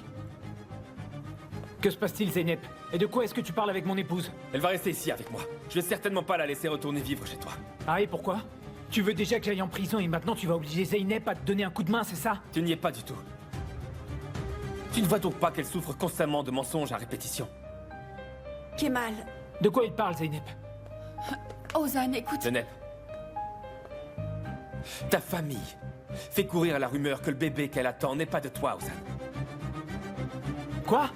Que se passe-t-il, Zeynep? Et de quoi est-ce que tu parles avec mon épouse? Elle va rester ici avec moi. Je vais certainement pas la laisser retourner vivre chez toi. Ah, et pourquoi? Tu veux déjà que j'aille en prison et maintenant tu vas obliger Zeynep à te donner un coup de main, c'est ça? Tu n'y es pas du tout. Tu ne vois donc pas qu'elle souffre constamment de mensonges à répétition? Kemal, De quoi il parle, Zeynep? Ozan, écoute. Zeynep. Ta famille fait courir la rumeur que le bébé qu'elle attend n'est pas de toi, Ozan. Quoi?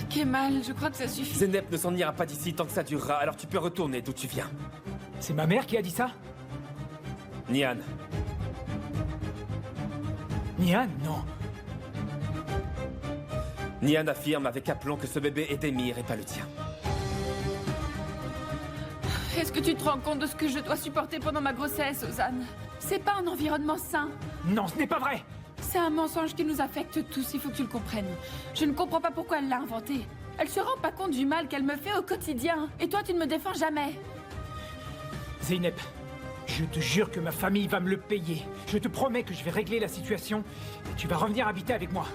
Kemal, je crois que ça suffit. Zeynep ne s'en ira pas d'ici tant que ça durera, alors tu peux retourner d'où tu viens. C'est ma mère qui a dit ça? Nian, Nian, non. Nian affirme avec aplomb que ce bébé est d'Emir et pas le tien. Est-ce que tu te rends compte de ce que je dois supporter pendant ma grossesse, Ozan? C'est pas un environnement sain. Non, ce n'est pas vrai! C'est un mensonge qui nous affecte tous, il faut que tu le comprennes. Je ne comprends pas pourquoi elle l'a inventé. Elle se rend pas compte du mal qu'elle me fait au quotidien. Et toi, tu ne me défends jamais. Zeynep, je te jure que ma famille va me le payer. Je te promets que je vais régler la situation et tu vas revenir habiter avec moi.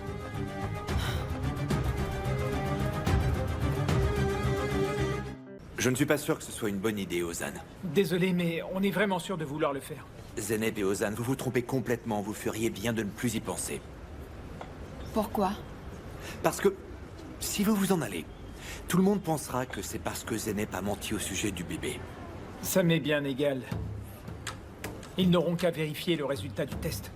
Je ne suis pas sûr que ce soit une bonne idée, Ozan. Désolé, mais on est vraiment sûr de vouloir le faire. Zeynep et Ozan, vous vous trompez complètement. Vous feriez bien de ne plus y penser. Pourquoi? Parce que, si vous vous en allez, tout le monde pensera que c'est parce que Zeynep a menti au sujet du bébé. Ça m'est bien égal. Ils n'auront qu'à vérifier le résultat du test.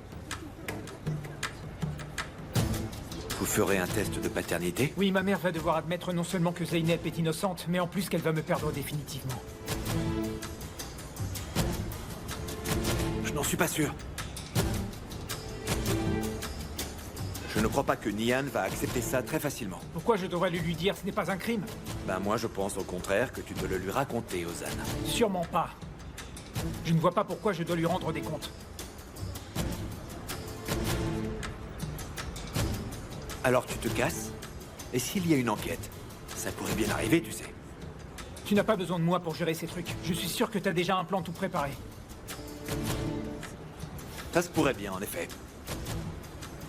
Vous ferez un test de paternité? Oui, ma mère va devoir admettre non seulement que Zeynep est innocente, mais en plus qu'elle va me perdre définitivement. Je n'en suis pas sûr. Je ne crois pas que Nian va accepter ça très facilement. Pourquoi je devrais le lui dire? Ce n'est pas un crime. Ben moi je pense au contraire que tu dois le lui raconter, Ozan. Sûrement pas. Je ne vois pas pourquoi je dois lui rendre des comptes. Alors tu te casses? Et s'il y a une enquête? Ça pourrait bien arriver, tu sais. Tu n'as pas besoin de moi pour gérer ces trucs. Je suis sûr que t'as déjà un plan tout préparé. Ça se pourrait bien, en effet.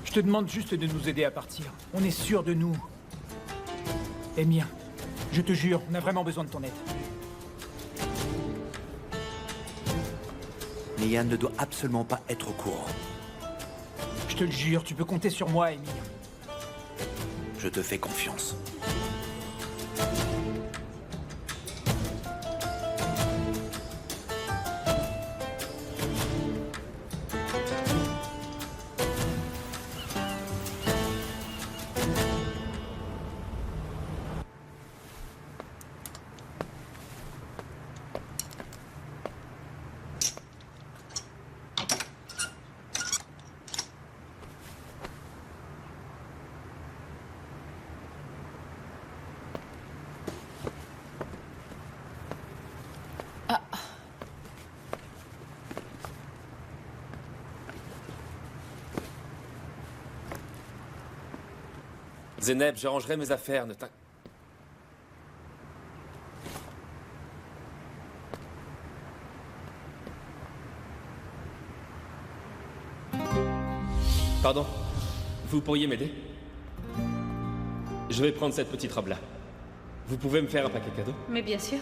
Je te demande juste de nous aider à partir. On est sûr de nous. Emir, je te jure, on a vraiment besoin de ton aide. Nian ne doit absolument pas être au courant. Je te le jure, tu peux compter sur moi, Emir. Je te fais confiance. Zeynep, je rangerai mes affaires, ne t'in... Pardon? Vous pourriez m'aider? Je vais prendre cette petite robe-là. Vous pouvez me faire un paquet cadeau? Mais bien sûr.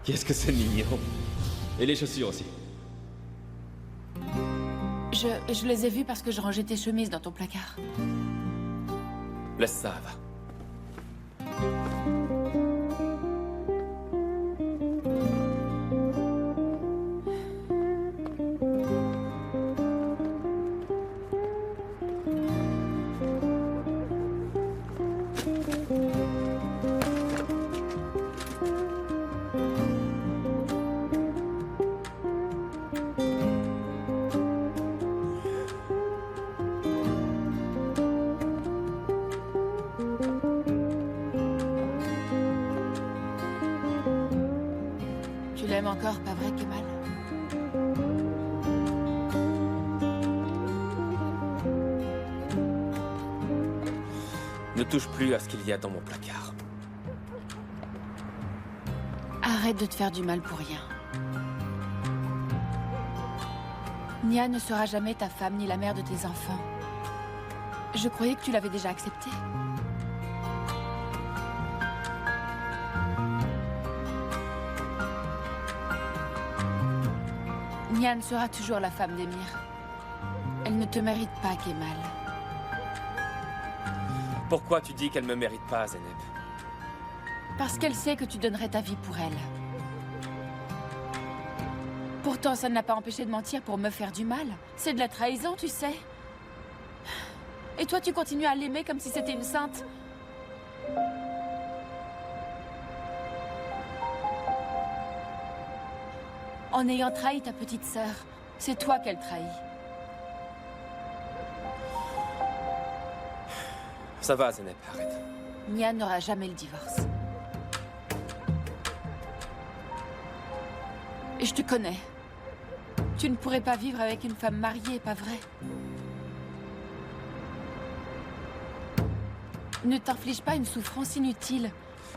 Qu'est-ce que c'est mignon. Et les chaussures aussi. Je les ai vus parce que je rangeais tes chemises dans ton placard. Laisse ça, va. l'aimes encore, pas vrai, Kemal? Ne touche plus à ce qu'il y a dans mon placard. Arrête de te faire du mal pour rien. Nia ne sera jamais ta femme ni la mère de tes enfants. Je croyais que tu l'avais déjà accepté. Nia sera toujours la femme d'Emir. Elle ne te mérite pas, Kemal. Pourquoi tu dis qu'elle me mérite pas, Zeynep? Parce qu'elle sait que tu donnerais ta vie pour elle. Pourtant, ça ne l'a pas empêché de mentir pour me faire du mal. C'est de la trahison, tu sais. Et toi, tu continues à l'aimer comme si c'était une sainte. En ayant trahi ta petite sœur, c'est toi qu'elle trahit. Ça va, Zeynep, arrête. Nia n'aura jamais le divorce. Et je te connais. Tu ne pourrais pas vivre avec une femme mariée, pas vrai? Ne t'inflige pas une souffrance inutile.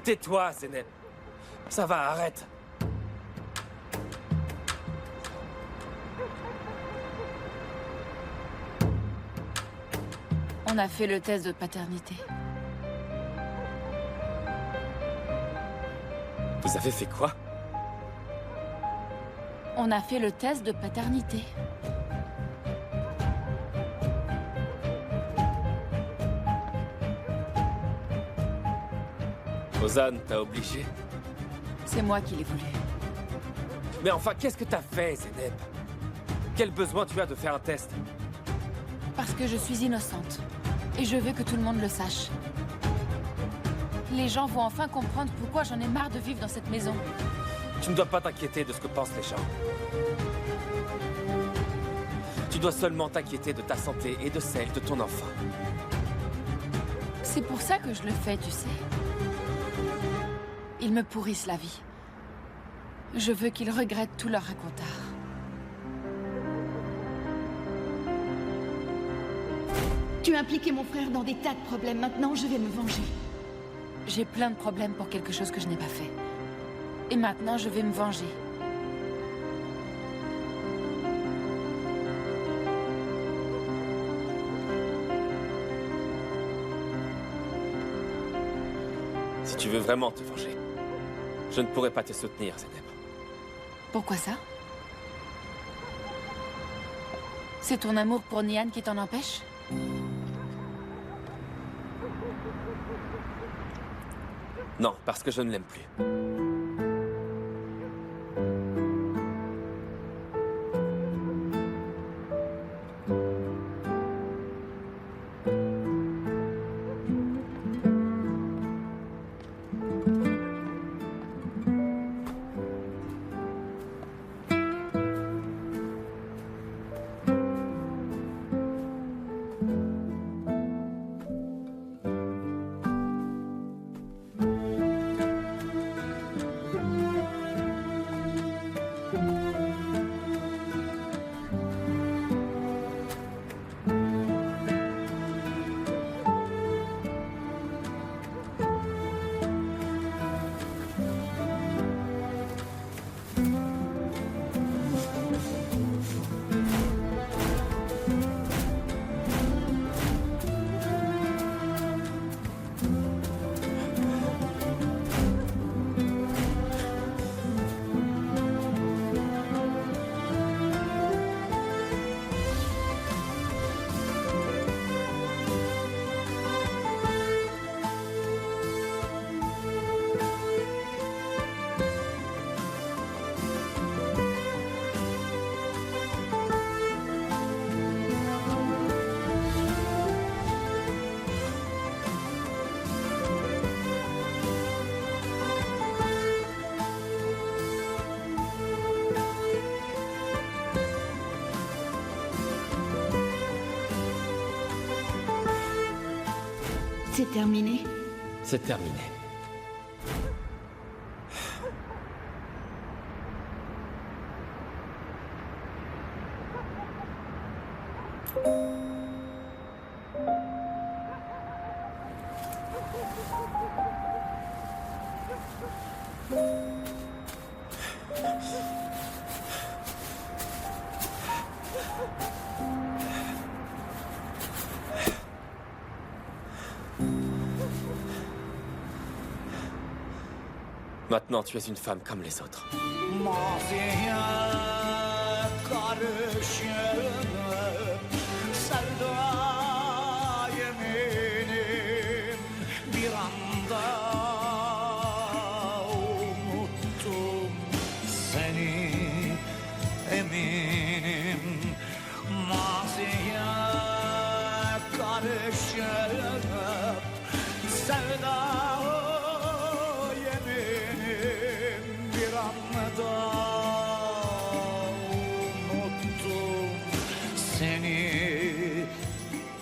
Tais-toi, Zeynep. Ça va, arrête. On a fait le test de paternité. Vous avez fait quoi? On a fait le test de paternité. Ozan t'a obligé? C'est moi qui l'ai voulu. Mais enfin, qu'est-ce que t'as fait, Zeynep? Quel besoin tu as de faire un test? Parce que je suis innocente. Et je veux que tout le monde le sache. Les gens vont enfin comprendre pourquoi j'en ai marre de vivre dans cette maison. Tu ne dois pas t'inquiéter de ce que pensent les gens. Tu dois seulement t'inquiéter de ta santé et de celle de ton enfant. C'est pour ça que je le fais, tu sais. Ils me pourrissent la vie. Je veux qu'ils regrettent tout leur racontard. Tu as impliqué mon frère dans des tas de problèmes. Maintenant, je vais me venger. J'ai plein de problèmes pour quelque chose que je n'ai pas fait. Et maintenant, je vais me venger. Si tu veux vraiment te venger, je ne pourrai pas te soutenir, Zeynep. Pourquoi ça? C'est ton amour pour Nihan qui t'en empêche? Non, parce que je ne l'aime plus. C'est terminé. C'est terminé. Maintenant, tu es une femme comme les autres. Maziye karışıp sevda yeminim bir anda unuttum seni eminim maziye karışıp sevda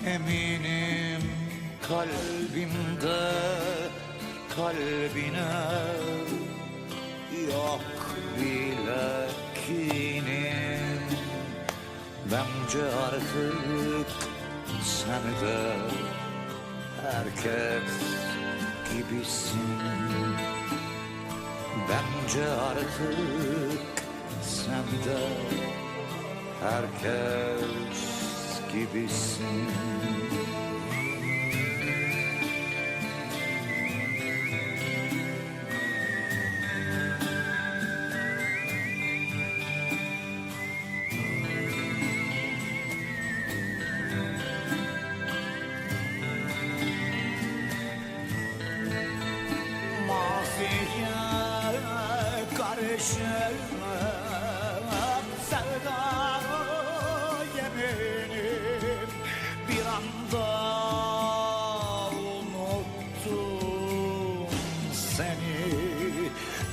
eminim kalbimde kalbine yok bile kinim bence artık sen de herkes gibisin bence artık sen de herkes gibisin. Maziye karışıp sevda yeminim bir anda unuttum seni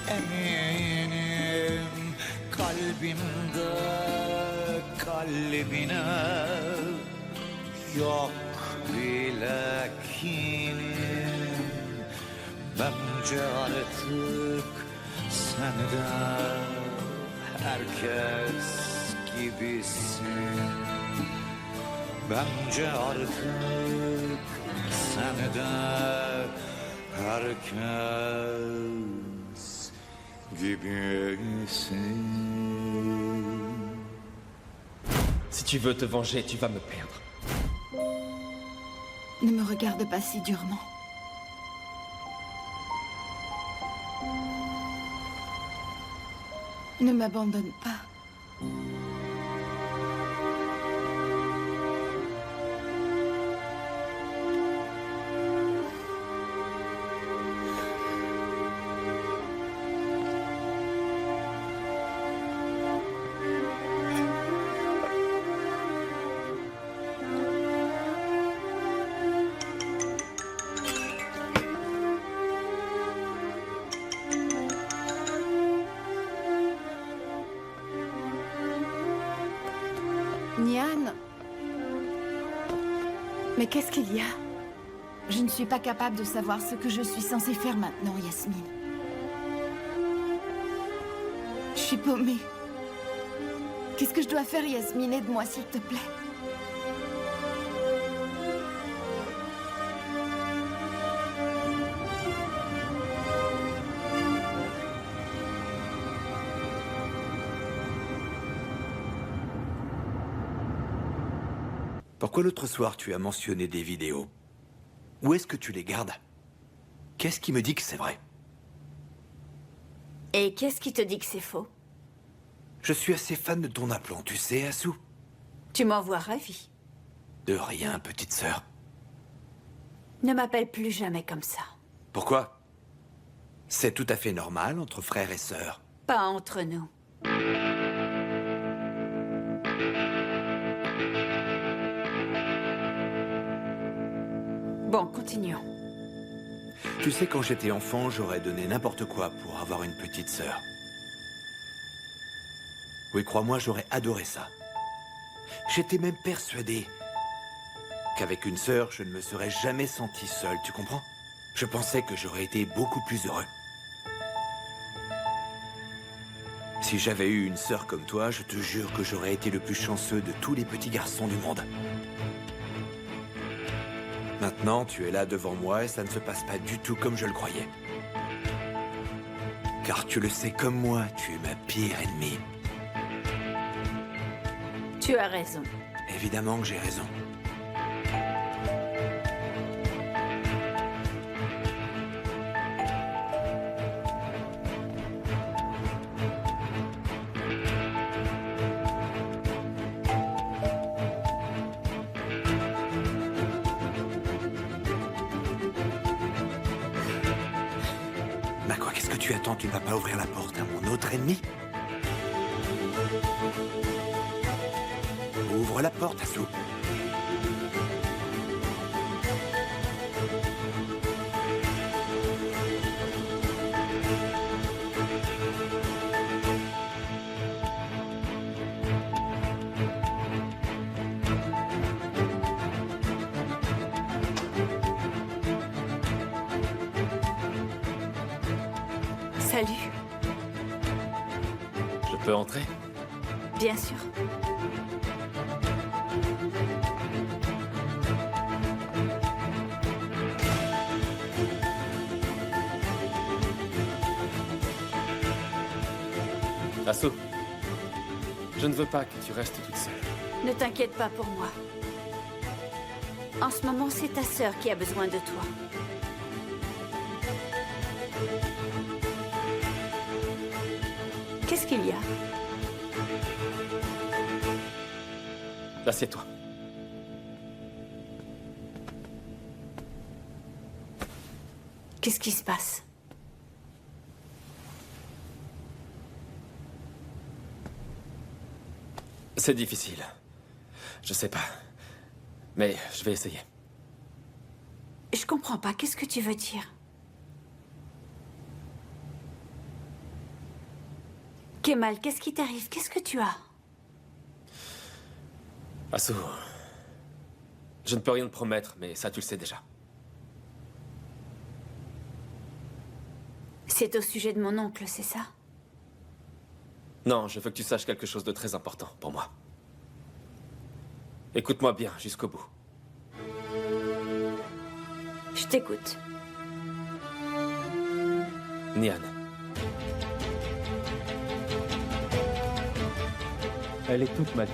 eminim kalbimde kalbine yok bile kinim bence artık sen de herkes gibisin bence artık sen de herkes gibisin. Si tu veux te venger, tu vas me perdre. Ne me regarde pas si durement. Ne m'abandonne pas. Nian. Mais qu'est-ce qu'il y a? Je ne suis pas capable de savoir ce que je suis censée faire maintenant, Yasmine. Je suis paumée. Qu'est-ce que je dois faire, Yasmine? Aide-moi, s'il te plaît. Pourquoi l'autre soir tu as mentionné des vidéos? Où est-ce que tu les gardes? Qu'est-ce qui me dit que c'est vrai? Et qu'est-ce qui te dit que c'est faux? Je suis assez fan de ton aplomb, tu sais, Asu. Tu m'envoies ravie. De rien, petite sœur. Ne m'appelle plus jamais comme ça. Pourquoi? C'est tout à fait normal entre frères et sœurs. Pas entre nous. Bon, continuons. Tu sais, quand j'étais enfant, j'aurais donné n'importe quoi pour avoir une petite sœur. Oui, crois-moi, j'aurais adoré ça. J'étais même persuadé qu'avec une sœur, je ne me serais jamais senti seul, tu comprends? Je pensais que j'aurais été beaucoup plus heureux. Si j'avais eu une sœur comme toi, je te jure que j'aurais été le plus chanceux de tous les petits garçons du monde. Maintenant, tu es là devant moi et ça ne se passe pas du tout comme je le croyais. Car tu le sais comme moi, tu es ma pire ennemie. Tu as raison. Évidemment que j'ai raison. Bah quoi, qu'est-ce que tu attends? Tu ne vas pas ouvrir la porte à mon autre ennemi? Ouvre la porte, Asu. Salut. Je peux entrer? Bien sûr. Asu, je ne veux pas que tu restes toute seule. Ne t'inquiète pas pour moi. En ce moment, c'est ta sœur qui a besoin de toi. Qu'est-ce qu'il y a? Assieds-toi. Qu'est-ce qui se passe? C'est difficile. Je sais pas. Mais je vais essayer. Je comprends pas. Qu'est-ce que tu veux dire? Kemal, qu'est-ce qui t'arrive? Qu'est-ce que tu as? Asu, je ne peux rien te promettre, mais ça tu le sais déjà. C'est au sujet de mon oncle, c'est ça? Non, je veux que tu saches quelque chose de très important pour moi. Écoute-moi bien jusqu'au bout. Je t'écoute. Nian. Elle est toute ma vie.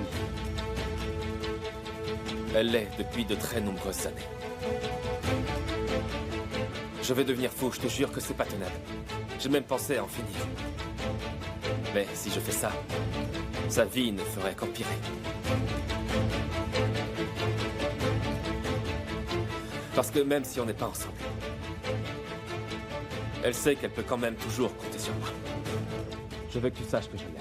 Elle l'est depuis de très nombreuses années. Je vais devenir fou, je te jure que c'est pas tenable. J'ai même pensé à en finir. Mais si je fais ça, sa vie ne ferait qu'empirer. Parce que même si on n'est pas ensemble, elle sait qu'elle peut quand même toujours compter sur moi. Je veux que tu saches que je l'aime.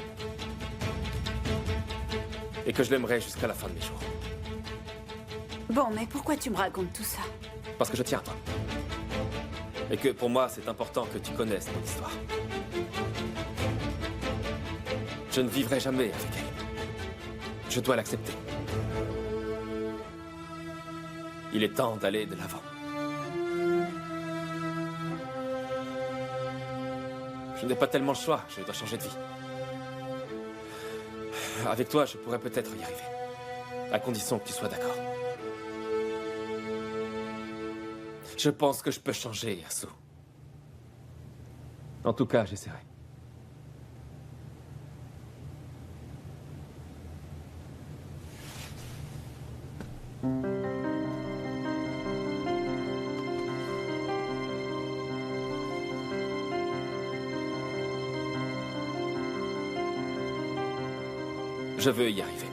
Et que je l'aimerai jusqu'à la fin de mes jours. Bon, mais pourquoi tu me racontes tout ça? Parce que je tiens à toi. Et que pour moi, c'est important que tu connaisses mon histoire. Je ne vivrai jamais avec elle. Je dois l'accepter. Il est temps d'aller de l'avant. Je n'ai pas tellement le choix, je dois changer de vie. Avec toi, je pourrais peut-être y arriver. À condition que tu sois d'accord. Je pense que je peux changer, Asu. En tout cas, j'essaierai. Je veux y arriver.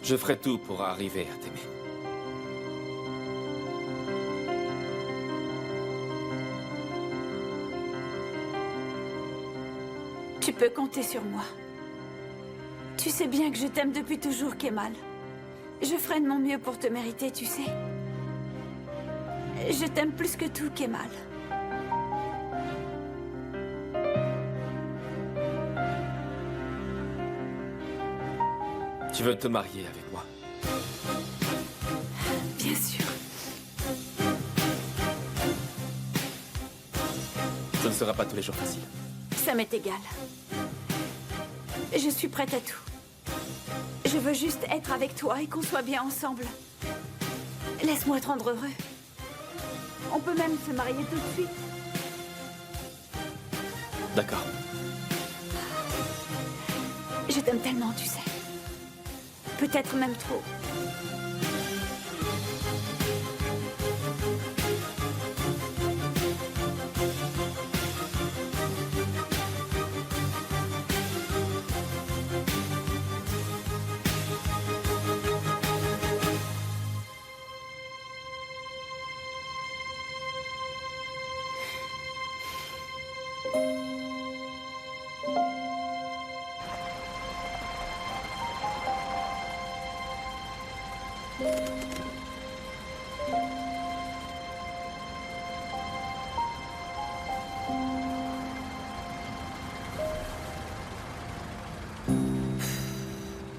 Je ferai tout pour arriver à t'aimer. Tu peux compter sur moi. Tu sais bien que je t'aime depuis toujours, Kemal. Je ferai de mon mieux pour te mériter, tu sais. Je t'aime plus que tout, Kemal. Tu veux te marier avec moi? Bien sûr. Ce ne sera pas tous les jours facile. Ça m'est égal. Je suis prête à tout. Je veux juste être avec toi et qu'on soit bien ensemble. Laisse-moi te rendre heureux. On peut même se marier tout de suite. D'accord. Je t'aime tellement, tu sais. Peut-être même trop.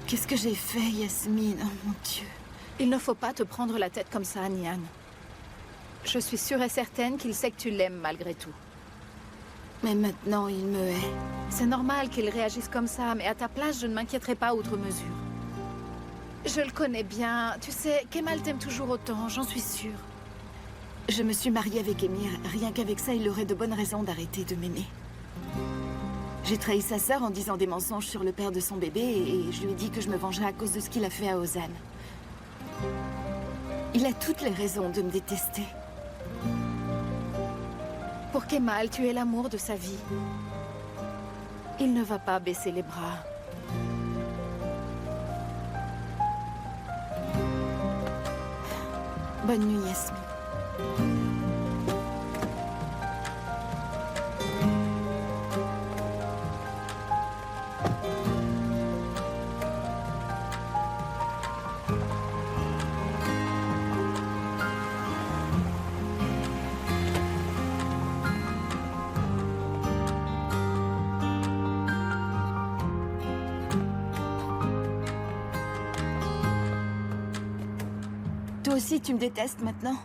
Qu'est-ce que j'ai fait, Yasmine? Oh mon Dieu. Il ne faut pas te prendre la tête comme ça, Nian. Je suis sûre et certaine qu'il sait que tu l'aimes malgré tout. Mais maintenant, il me hait. C'est normal qu'il réagisse comme ça, mais à ta place, je ne m'inquiéterai pas outre mesure. Je le connais bien. Tu sais, Kemal t'aime toujours autant, j'en suis sûre. Je me suis mariée avec Emir. Rien qu'avec ça, il aurait de bonnes raisons d'arrêter de m'aimer. J'ai trahi sa sœur en disant des mensonges sur le père de son bébé et je lui ai dit que je me vengerais à cause de ce qu'il a fait à Ozan. Il a toutes les raisons de me détester. Pour Kemal, tu es l'amour de sa vie. Il ne va pas baisser les bras. Bonne nuit, Yasmine. Toi aussi, tu me détestes maintenant?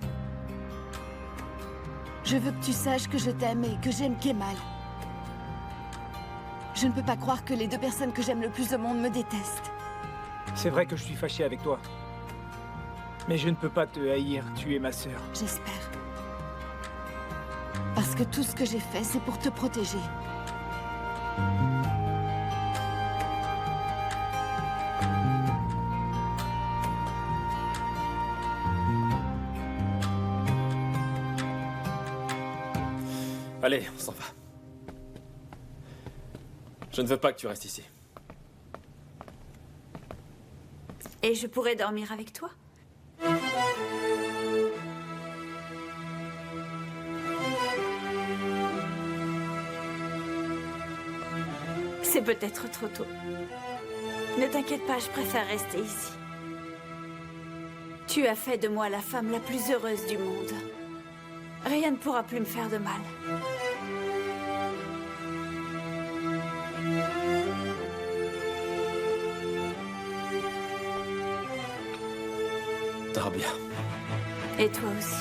Je veux que tu saches que je t'aime et que j'aime Kemal. Je ne peux pas croire que les deux personnes que j'aime le plus au monde me détestent. C'est vrai que je suis fâché avec toi. Mais je ne peux pas te haïr, tu es ma sœur. J'espère. Parce que tout ce que j'ai fait, c'est pour te protéger. Allez, on s'en va. Je ne veux pas que tu restes ici. Et je pourrais dormir avec toi? C'est peut-être trop tôt. Ne t'inquiète pas, je préfère rester ici. Tu as fait de moi la femme la plus heureuse du monde. Rien ne pourra plus me faire de mal. Dors bien. Et toi aussi.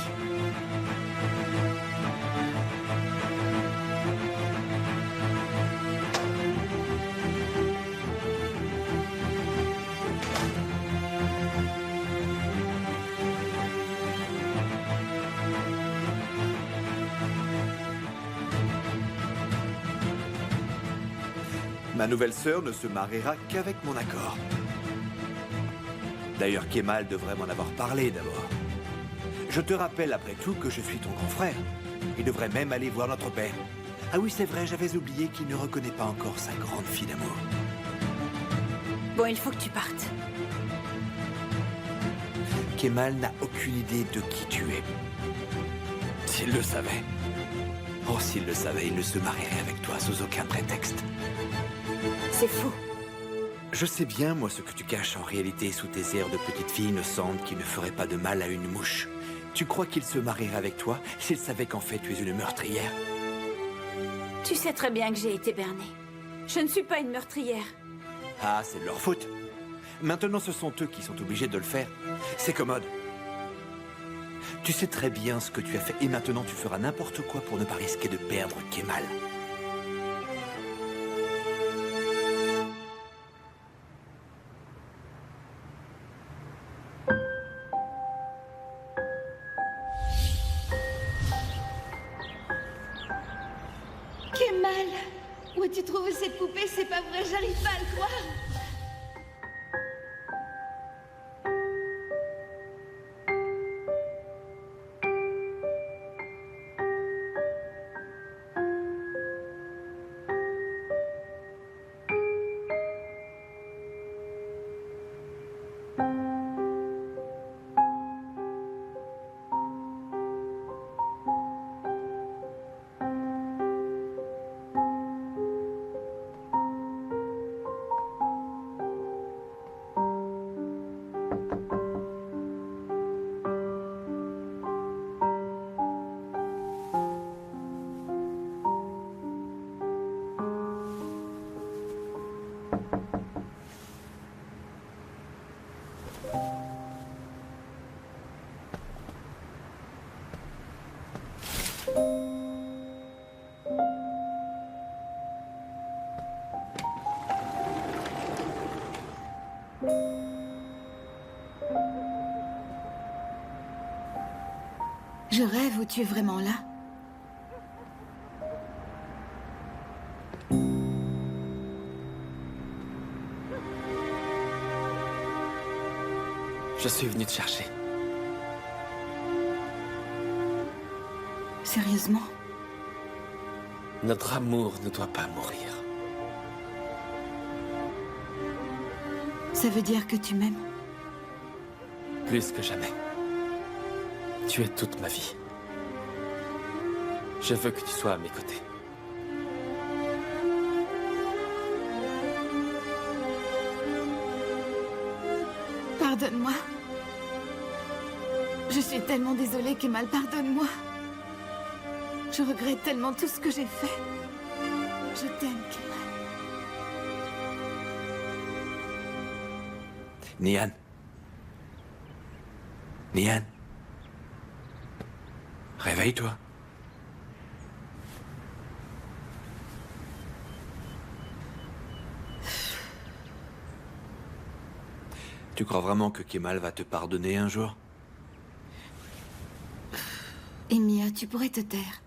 Ma nouvelle sœur ne se mariera qu'avec mon accord. D'ailleurs, Kemal devrait m'en avoir parlé d'abord. Je te rappelle après tout que je suis ton grand frère. Il devrait même aller voir notre père. Ah oui, c'est vrai, j'avais oublié qu'il ne reconnaît pas encore sa grande fille d'amour. Bon, il faut que tu partes. Kemal n'a aucune idée de qui tu es. S'il le savait. Oh, s'il le savait, il ne se marierait avec toi sous aucun prétexte. C'est faux. Je sais bien, moi, ce que tu caches en réalité sous tes airs de petite fille innocente qui ne ferait pas de mal à une mouche. Tu crois qu'il se marierait avec toi s'il savait qu'en fait tu es une meurtrière? Tu sais très bien que j'ai été bernée. Je ne suis pas une meurtrière. Ah, c'est de leur faute. Maintenant, ce sont eux qui sont obligés de le faire. C'est commode. Tu sais très bien ce que tu as fait et maintenant tu feras n'importe quoi pour ne pas risquer de perdre Kemal. Kemal, où as-tu trouvé cette poupée? C'est pas vrai, j'arrive pas à le croire. Je rêve ou tu es vraiment là? Je suis venu te chercher. Sérieusement? Notre amour ne doit pas mourir. Ça veut dire que tu m'aimes? Plus que jamais. Tu es toute ma vie. Je veux que tu sois à mes côtés. Pardonne-moi. Je suis tellement désolée, Kemal, pardonne-moi. Je regrette tellement tout ce que j'ai fait. Je t'aime, Kemal. Nian. Nian. Réveille-toi. Tu crois vraiment que Kemal va te pardonner un jour? Emilia, tu pourrais te taire.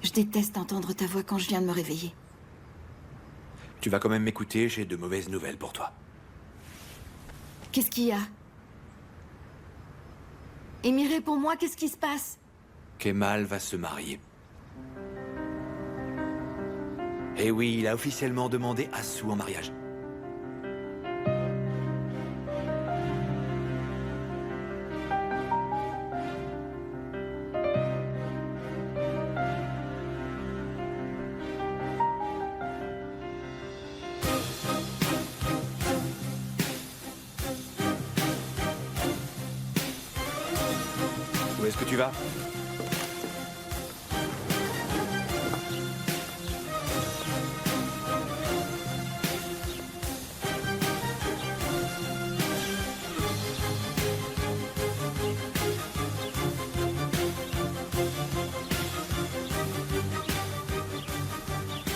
Je déteste entendre ta voix quand je viens de me réveiller. Tu vas quand même m'écouter, j'ai de mauvaises nouvelles pour toi. Qu'est-ce qu'il y a? Emi, réponds-moi, qu'est-ce qui se passe? Kemal va se marier. Eh oui, il a officiellement demandé Assou en mariage. Où est-ce que tu vas?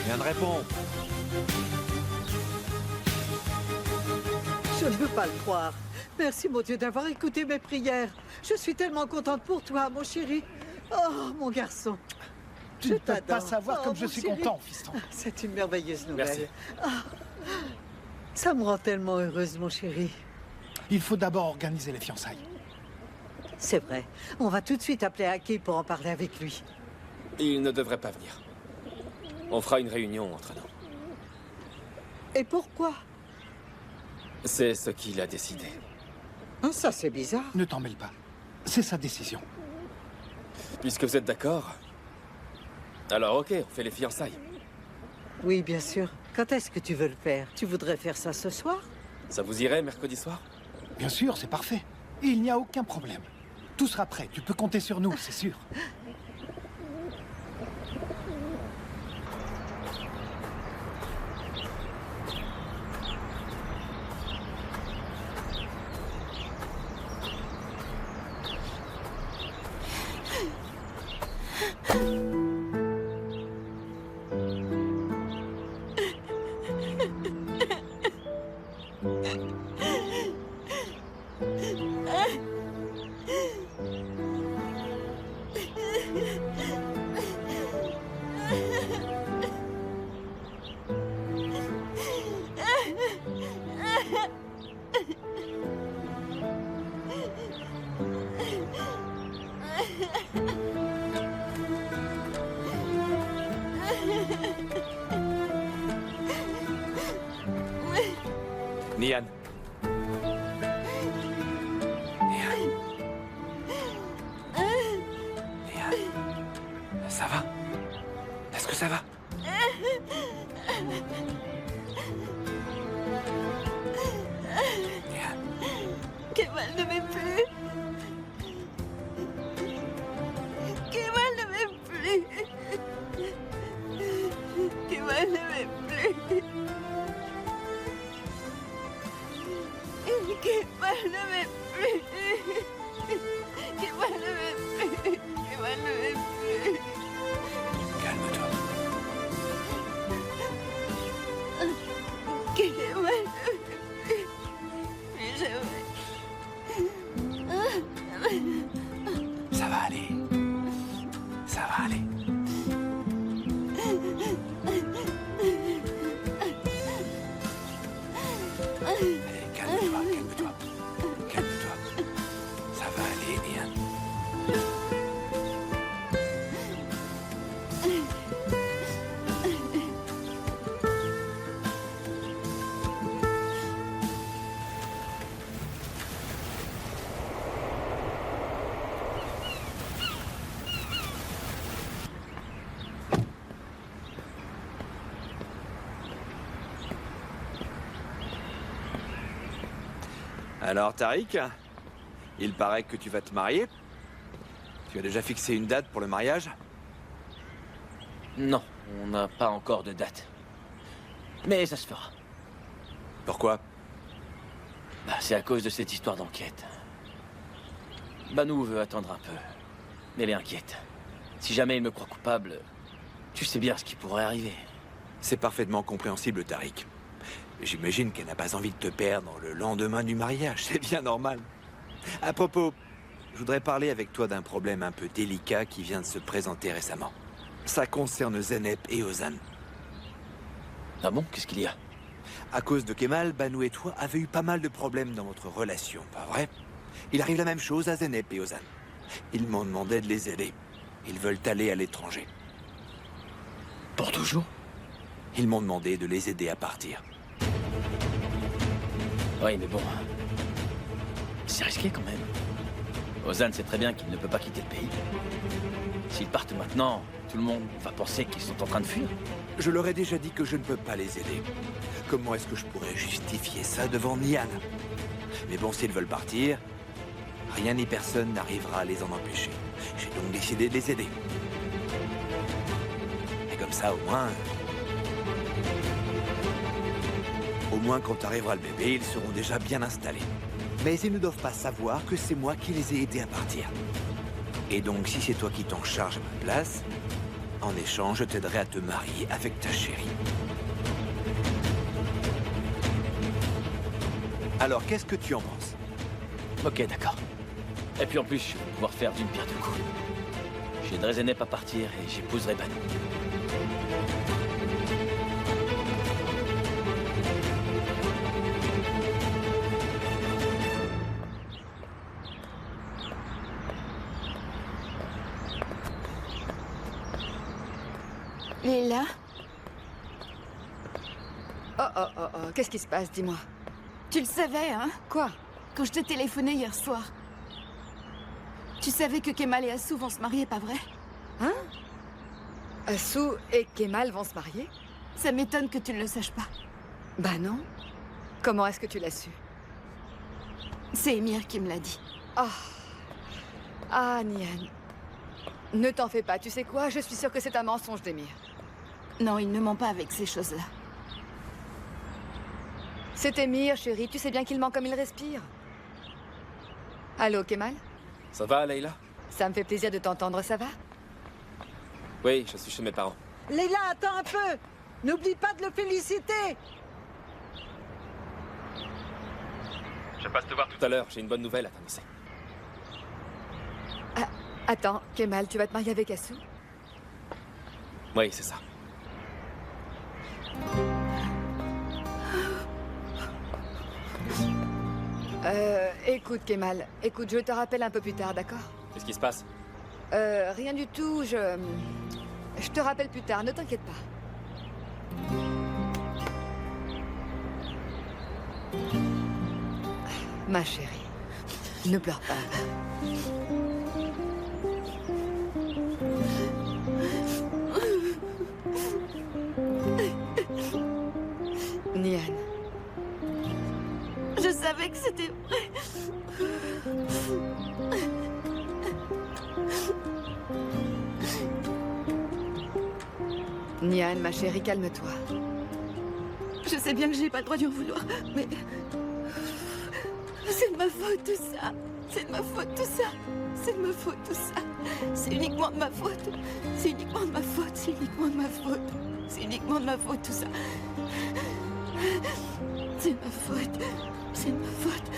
Viens de répondre. Je ne veux pas le croire. Merci, mon Dieu, d'avoir écouté mes prières. Je suis tellement contente pour toi, mon chéri. Oh, mon garçon. Tu ne peux pas savoir comme je suis content, fiston. C'est une merveilleuse nouvelle. Merci. Ah, ça me rend tellement heureuse, mon chéri. Il faut d'abord organiser les fiançailles. C'est vrai. On va tout de suite appeler Aki pour en parler avec lui. Il ne devrait pas venir. On fera une réunion entre nous. Et pourquoi? C'est ce qu'il a décidé. Ah, ça, c'est bizarre. Ne t'en mêle pas. C'est sa décision. Puisque vous êtes d'accord, alors ok, on fait les fiançailles. Oui, bien sûr. Quand est-ce que tu veux le faire? Tu voudrais faire ça ce soir? Ça vous irait mercredi soir? Bien sûr, c'est parfait. Et il n'y a aucun problème. Tout sera prêt. Tu peux compter sur nous, c'est sûr. Nian. Ça va? Est-ce que ça va? Kemal ne m'aime plus. Kemal ne m'aime plus. Kemal ne m'aime plus. Kemal ne m'aime plus. Kemal ne m'aime plus. Kemal ne m'aime plus. Calme-toi. Kemal ne m'aime plus. Plus jamais. Ça va aller. Ça va aller. Allez, calme-toi, calme-toi. Calme-toi. Ça va aller, Nian. Alors, Tariq, il paraît que tu vas te marier. Tu as déjà fixé une date pour le mariage? Non, on n'a pas encore de date. Mais ça se fera. Pourquoi? Bah, c'est à cause de cette histoire d'enquête. Banou veut attendre un peu. Mais elle est inquiète. Si jamais il me croit coupable, tu sais bien ce qui pourrait arriver. C'est parfaitement compréhensible, Tariq. J'imagine qu'elle n'a pas envie de te perdre le lendemain du mariage, c'est bien normal. À propos, je voudrais parler avec toi d'un problème un peu délicat qui vient de se présenter récemment. Ça concerne Zeynep et Ozan. Ah bon? Qu'est-ce qu'il y a? À cause de Kemal, Banou et toi avez eu pas mal de problèmes dans votre relation, pas vrai? Il arrive la même chose à Zeynep et Ozan. Ils m'ont demandé de les aider. Ils veulent aller à l'étranger. Pour toujours? Ils m'ont demandé de les aider à partir. Oui, mais bon... c'est risqué quand même. Ozan sait très bien qu'il ne peut pas quitter le pays. S'ils partent maintenant, tout le monde va penser qu'ils sont en train de fuir. Je leur ai déjà dit que je ne peux pas les aider. Comment est-ce que je pourrais justifier ça devant Nian? Mais bon, s'ils veulent partir, rien ni personne n'arrivera à les en empêcher. J'ai donc décidé de les aider. Et comme ça, au moins... Au moins, quand arrivera le bébé, ils seront déjà bien installés. Mais ils ne doivent pas savoir que c'est moi qui les ai aidés à partir. Et donc, si c'est toi qui t'en charges à ma place, en échange, je t'aiderai à te marier avec ta chérie. Alors, qu'est-ce que tu en penses? Ok, d'accord. Et puis en plus, je vais pouvoir faire d'une pierre deux coups. J'aiderai Zeynep à partir et j'épouserai Banou. Leila? Oh, qu'est-ce qui se passe, dis-moi? Tu le savais, hein? Quoi? Quand je t'ai téléphoné hier soir. Tu savais que Kemal et Assou vont se marier, pas vrai? Hein? Assou et Kemal vont se marier? Ça m'étonne que tu ne le saches pas. Bah non. Comment est-ce que tu l'as su? C'est Émir qui me l'a dit. Ah, Nian. Ne t'en fais pas, tu sais quoi? Je suis sûre que c'est un mensonge d'Émir. Non, il ne ment pas avec ces choses-là. C'est Émir, chérie. Tu sais bien qu'il ment comme il respire. Allô, Kemal? Ça va, Leila? Ça me fait plaisir de t'entendre, ça va? Oui, je suis chez mes parents. Leila, attends un peu. N'oublie pas de le féliciter. Je passe te voir tout à l'heure, j'ai une bonne nouvelle à t'annoncer. Ah, attends, Kemal, tu vas te marier avec Assou? Oui, c'est ça. Écoute, Kemal, écoute, je te rappelle un peu plus tard, d'accord? Qu'est-ce qui se passe? Rien du tout, je te rappelle plus tard, ne t'inquiète pas. Ma chérie, ne pleure pas. Nian. Je savais que c'était vrai. Nian, ma chérie, calme-toi. Je sais bien que j'ai pas le droit d'y en vouloir, mais... C'est de ma faute tout ça. C'est de ma faute tout ça. C'est de ma faute tout ça. C'est uniquement de ma faute. C'est uniquement de ma faute. C'est uniquement de ma faute. C'est uniquement de ma faute tout ça. C'est de ma faute. C'est de ma faute.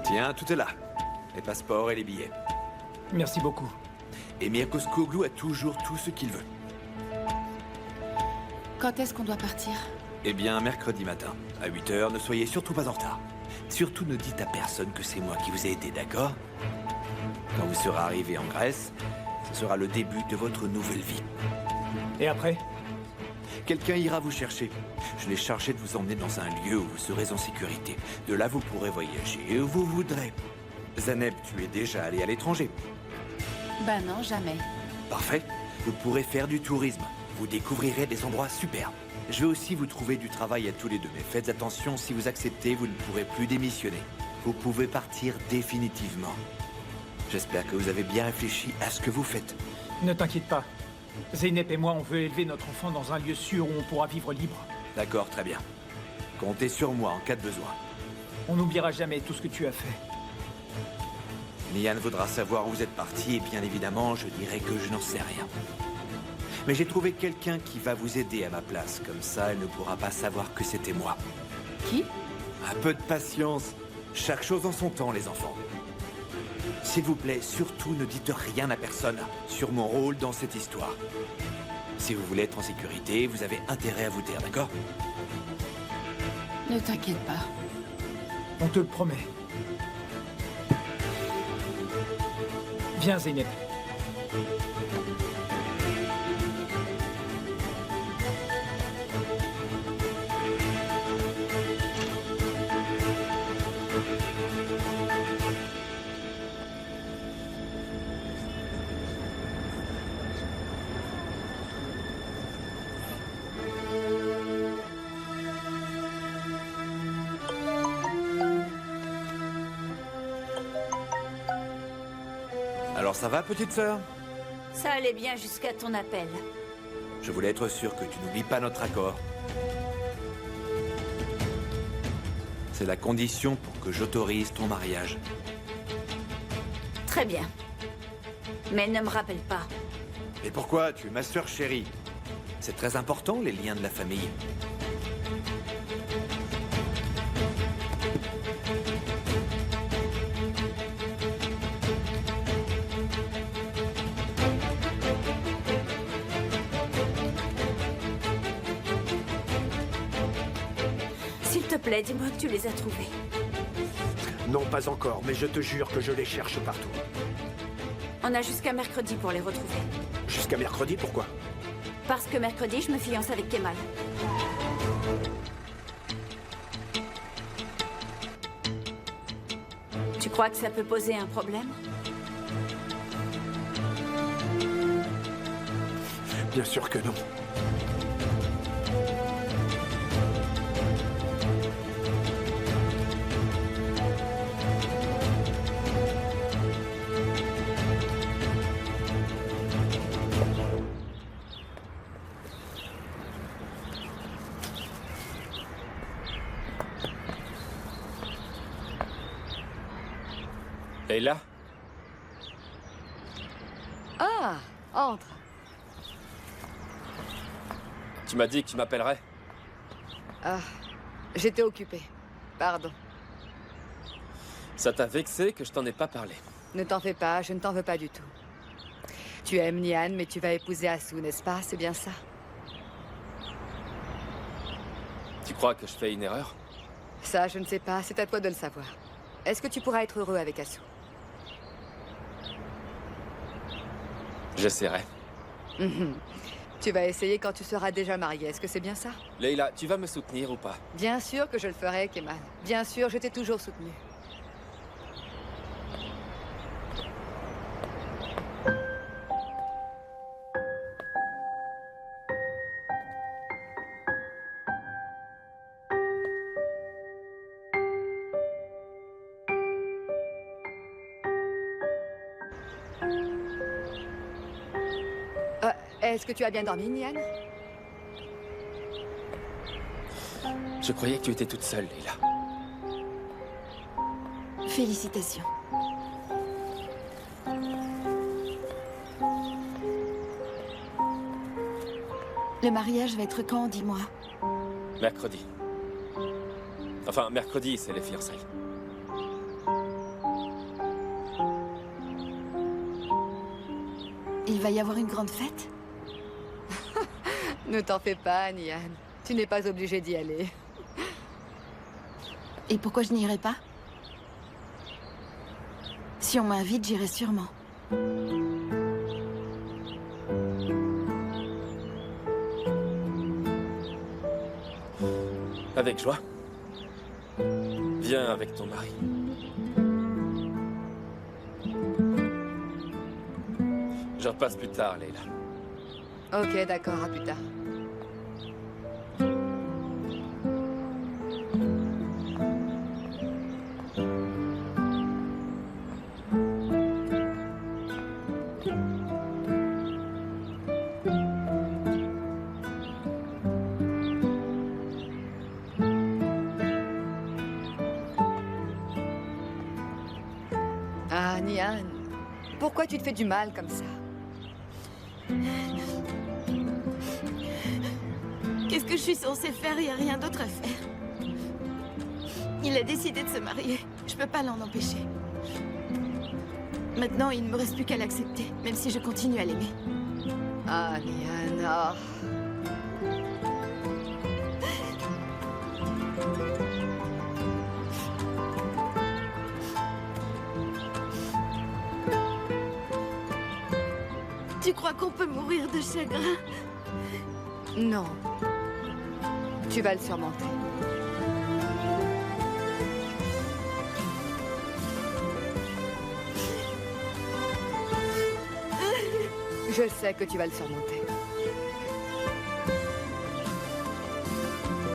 Tiens, tout est là. Les passeports et les billets. Merci beaucoup. Et Mirko Skoglou a toujours tout ce qu'il veut. Quand est-ce qu'on doit partir? Eh bien, mercredi matin, à 8 h, ne soyez surtout pas en retard. Surtout ne dites à personne que c'est moi qui vous ai aidé, d'accord? Quand vous serez arrivé en Grèce, ce sera le début de votre nouvelle vie. Et après? Quelqu'un ira vous chercher. Je l'ai chargé de vous emmener dans un lieu où vous serez en sécurité. De là, vous pourrez voyager où vous voudrez. Zaneb, tu es déjà allé à l'étranger? Ben non, jamais. Parfait. Vous pourrez faire du tourisme. Vous découvrirez des endroits super. Je vais aussi vous trouver du travail à tous les deux. Mais faites attention, si vous acceptez, vous ne pourrez plus démissionner. Vous pouvez partir définitivement. J'espère que vous avez bien réfléchi à ce que vous faites. Ne t'inquiète pas. Zeynep et moi, on veut élever notre enfant dans un lieu sûr où on pourra vivre libre. D'accord, très bien. Comptez sur moi en cas de besoin. On n'oubliera jamais tout ce que tu as fait. Nian voudra savoir où vous êtes parti et bien évidemment, je dirai que je n'en sais rien. Mais j'ai trouvé quelqu'un qui va vous aider à ma place. Comme ça, elle ne pourra pas savoir que c'était moi. Qui? Un peu de patience. Chaque chose en son temps, les enfants. S'il vous plaît, surtout ne dites rien à personne sur mon rôle dans cette histoire. Si vous voulez être en sécurité, vous avez intérêt à vous taire, d'accord? Ne t'inquiète pas. On te le promet. Viens, Zeynep. Alors ça va, petite sœur? Ça allait bien jusqu'à ton appel. Je voulais être sûr que tu n'oublies pas notre accord. C'est la condition pour que j'autorise ton mariage. Très bien. Mais ne me rappelle pas. Et pourquoi? Tu es ma sœur chérie. C'est très important, les liens de la famille. S'il te plaît, dis-moi que tu les as trouvés. Non, pas encore, mais je te jure que je les cherche partout. On a jusqu'à mercredi pour les retrouver. Jusqu'à mercredi, pourquoi? Parce que mercredi, je me fiance avec Kemal. Tu crois que ça peut poser un problème? Bien sûr que non. Leila? Ah, Entre. Tu m'as dit que tu m'appellerais. Ah, j'étais occupée. Pardon. Ça t'a vexé que je t'en ai pas parlé. Ne t'en fais pas, je ne t'en veux pas du tout. Tu aimes Nian, mais tu vas épouser Asu, n'est-ce pas? C'est bien ça? Tu crois que je fais une erreur? Ça, je ne sais pas, c'est à toi de le savoir. Est-ce que tu pourras être heureux avec Asu? J'essaierai. Tu vas essayer quand tu seras déjà marié, est-ce que c'est bien ça? Leila, tu vas me soutenir ou pas? Bien sûr que je le ferai, Kemal. Bien sûr, je t'ai toujours soutenu. Est-ce que tu as bien dormi, Nian? Je croyais que tu étais toute seule, Leila. Félicitations. Le mariage va être quand, dis-moi? Mercredi. Enfin, mercredi, c'est les fiançailles. Il va y avoir une grande fête? Ne t'en fais pas, Nian. Tu n'es pas obligé d'y aller. Et pourquoi je n'irai pas? Si on m'invite, j'irai sûrement. Avec joie. Viens avec ton mari. Je repasse plus tard, Leila. Ok, d'accord, à plus tard. Ah, Nian, pourquoi tu te fais du mal comme ça? Qu'est-ce que je suis censée faire? Il n'y a rien d'autre à faire. Il a décidé de se marier. Je peux pas l'en empêcher. Maintenant, il ne me reste plus qu'à l'accepter, même si je continue à l'aimer. Ah, Nian, oh. Tu crois qu'on peut mourir de chagrin? Non. Tu vas le surmonter. Je sais que tu vas le surmonter.